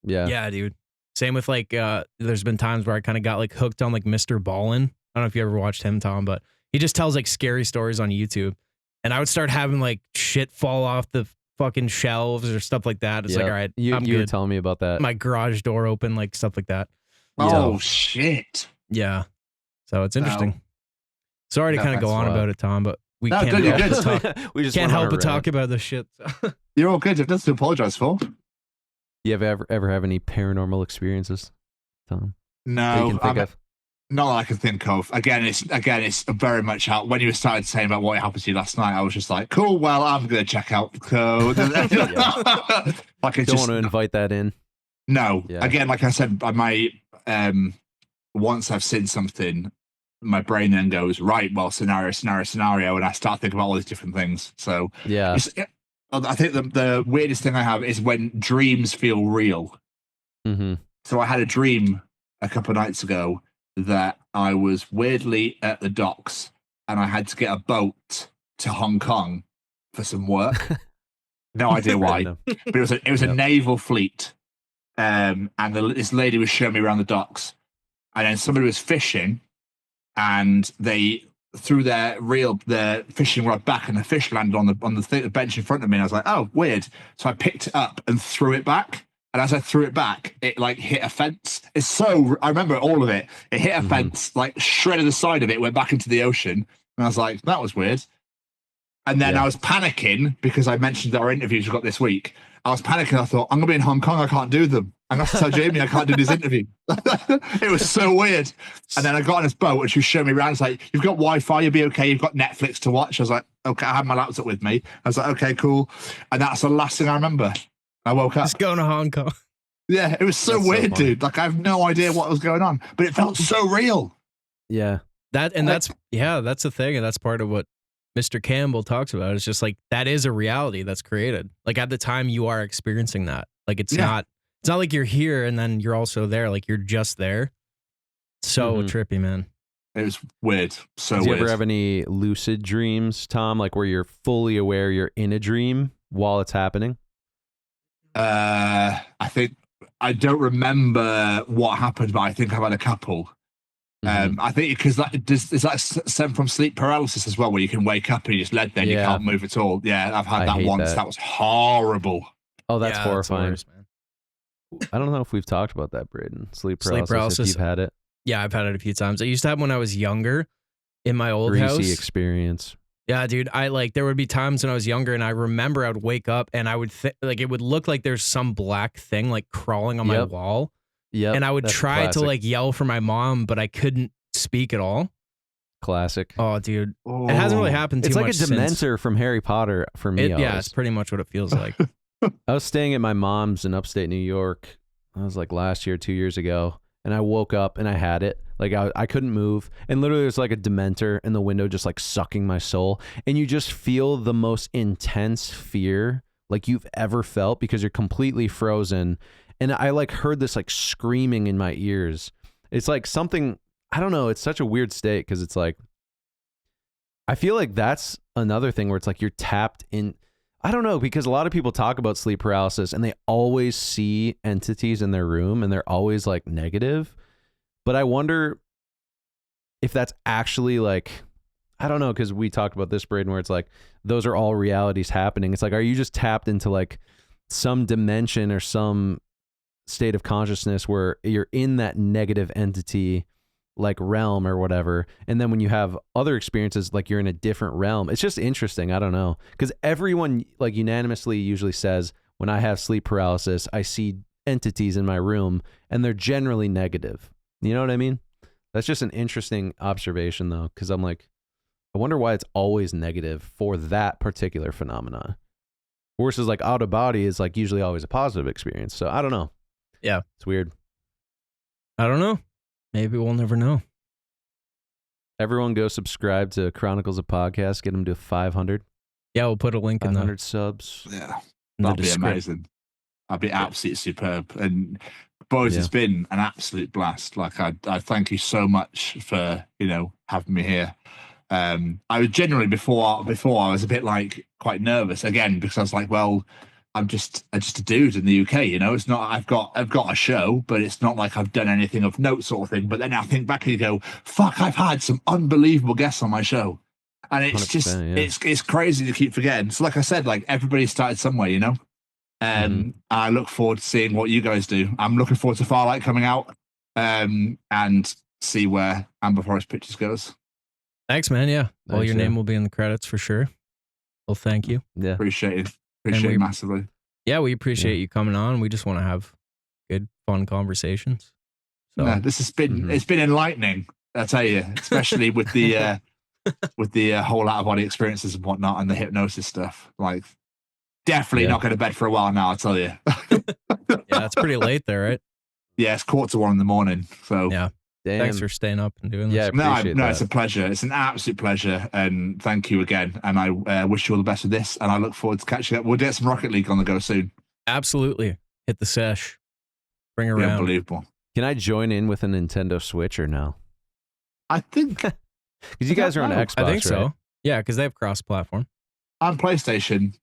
Yeah. Yeah, dude. Same with like, there's been times where I kind of got like hooked on like Mr. Ballin. I don't know if you ever watched him, Tom, but he just tells like scary stories on YouTube. And I would start having like shit fall off the fucking shelves or stuff like that. It's like, all right, I'm you were good. telling me about that. My garage door open, like stuff like that. Oh, shit. Yeah. So it's interesting. Sorry to kind of go on about it, Tom, but we can't good, help but talk. We just can't help but talk about this shit. You're all good. There's nothing to apologize for. You ever have any paranormal experiences, Tom? No, not that I can think of. Again, it's very much out. When you started saying about what happened to you last night, I was just like, cool. Well, I'm going to check out. So, like, don't want to invite that in. No. Yeah. Again, like I said, once I've seen something, my brain then goes, right, well, scenario, and I start thinking about all these different things. So I think the weirdest thing I have is when dreams feel real. Mm-hmm. So I had a dream a couple of nights ago that I was weirdly at the docks and I had to get a boat to Hong Kong for some work. No idea why, but it was a naval fleet. And this lady was showing me around the docks, and then somebody was fishing, and they threw their fishing rod back, and the fish landed on the bench in front of me. And I was like, oh, weird. So I picked it up and threw it back. And as I threw it back, it like hit a fence. I remember all of it. It hit a fence, like shredded the side of it, went back into the ocean. And I was like, that was weird. And then I was panicking because I mentioned our interviews we got this week. I was panicking. I thought, I'm going to be in Hong Kong. I can't do them. I'm going to have to tell Jamie I can't do this interview. It was so weird. And then I got on this boat and she was showing me around. It's like, you've got Wi-Fi, you'll be okay. You've got Netflix to watch. I was like, okay, I have my laptop with me. I was like, okay, cool. And that's the last thing I remember. I woke up. Just going to Hong Kong. Yeah, it was so weird, dude. Like, I have no idea what was going on, but it felt so real. Yeah. That's the thing. And that's part of what Mr. Campbell talks about. It's just like, that is a reality that's created. Like at the time you are experiencing that. Like it's not like you're here and then you're also there. Like you're just there. So trippy, man. It was weird. So Do you weird. ever have any lucid dreams, Tom? Like where you're fully aware you're in a dream while it's happening? I think I don't remember what happened, but I think I've had a couple. I think because is that stem from sleep paralysis as well, where you can wake up and you just led there and you can't move at all. Yeah, I've had that once. That was horrible. Oh, that's horrifying. That's worse, man. I don't know if we've talked about that, Braden. Sleep paralysis. If you've had it. Yeah, I've had it a few times. I used to have when I was younger in my old house. Greasy experience. Yeah, dude. There would be times when I was younger and I remember I would wake up and I would like it would look like there's some black thing like crawling on my wall. Yeah. And I would try to like yell for my mom, but I couldn't speak at all. Classic. Oh, dude. It hasn't really happened too much. It's like a Dementor from Harry Potter for me. It's pretty much what it feels like. I was staying at my mom's in upstate New York. I was like last year, 2 years ago. And I woke up and I had it. Like I couldn't move. And literally it was like a Dementor in the window just like sucking my soul. And you just feel the most intense fear like you've ever felt because you're completely frozen. And I like heard this like screaming in my ears. It's like something, I don't know. It's such a weird state because it's like, I feel like that's another thing where it's like you're tapped in. I don't know, because a lot of people talk about sleep paralysis and they always see entities in their room and they're always like negative. But I wonder if that's actually like, I don't know, because we talked about this, Braden, where it's like, those are all realities happening. It's like, are you just tapped into like some dimension or some state of consciousness where you're in that negative entity like realm or whatever, and then when you have other experiences like you're in a different realm. It's just interesting. I don't know, because everyone like unanimously usually says when I have sleep paralysis I see entities in my room and they're generally negative. You know what I mean? That's just an interesting observation though, because I'm like, I wonder why it's always negative for that particular phenomenon versus like out of body is like usually always a positive experience. So I don't know. Yeah, it's weird. I don't know. Maybe we'll never know. Everyone go subscribe to Chronicles of Podcast. Get them to 500. Yeah, we'll put a link in 500 subs. Yeah, that'd be amazing. That'd be absolutely superb. And boys, it's been an absolute blast. Like I thank you so much for having me here. I was generally before I was a bit like quite nervous again because I was like, well, I'm just a dude in the UK, It's not I've got a show, but it's not like I've done anything of note sort of thing. But then I think back and you go, fuck, I've had some unbelievable guests on my show. And it's just it's crazy to keep forgetting. So like I said, like everybody started somewhere, I look forward to seeing what you guys do. I'm looking forward to Farlight coming out and see where Amber Forest Pictures goes. Thanks, man. Yeah. Well, your name will be in the credits for sure. Well, thank you. Yeah. Appreciate it. Appreciate it massively. Yeah, we appreciate you coming on. We just want to have good, fun conversations. So this has been it's been enlightening, I tell you, especially with the whole out of body experiences and whatnot and the hypnosis stuff. Like definitely not going to bed for a while now, I tell you. Yeah, it's pretty late there, right? Yeah, it's 1:45 in the morning. So yeah. Damn. Thanks for staying up and doing this. Yeah, no, it's a pleasure. It's an absolute pleasure, and thank you again. And I wish you all the best with this. And I look forward to catching up. We'll get some Rocket League on the go soon. Absolutely, hit the sesh. Bring it around. Unbelievable. Can I join in with a Nintendo Switch or no? I think because you guys are on Xbox. I think so. Right? Yeah, because they have cross-platform. I'm PlayStation.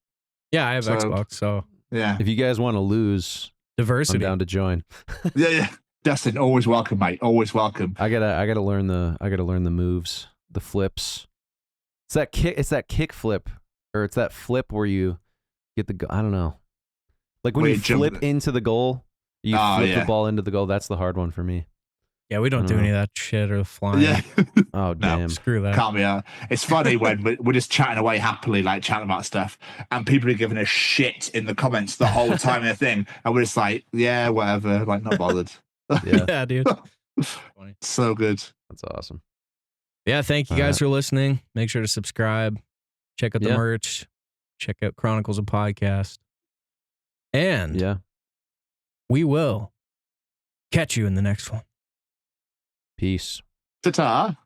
Yeah, I have Xbox. So yeah, if you guys want to lose, diversity, I'm down to join. yeah. Dustin, always welcome, mate. Always welcome. I gotta learn the moves, the flips. It's that kick flip, or it's that flip where you get the I don't know. Like when you flip into the goal, you flip the ball into the goal. That's the hard one for me. Yeah, we don't do any of that shit or flying. Yeah. Oh damn. No, screw that. Can't be. It's funny when we're just chatting away happily, like chatting about stuff, and people are giving us shit in the comments the whole time in the thing, and we're just like, yeah, whatever, like not bothered. Yeah, dude. So good. That's awesome. Yeah, thank you guys for listening. Make sure to subscribe. Check out the merch. Check out Chronicles of Podcast. And we will catch you in the next one. Peace. Ta-ta.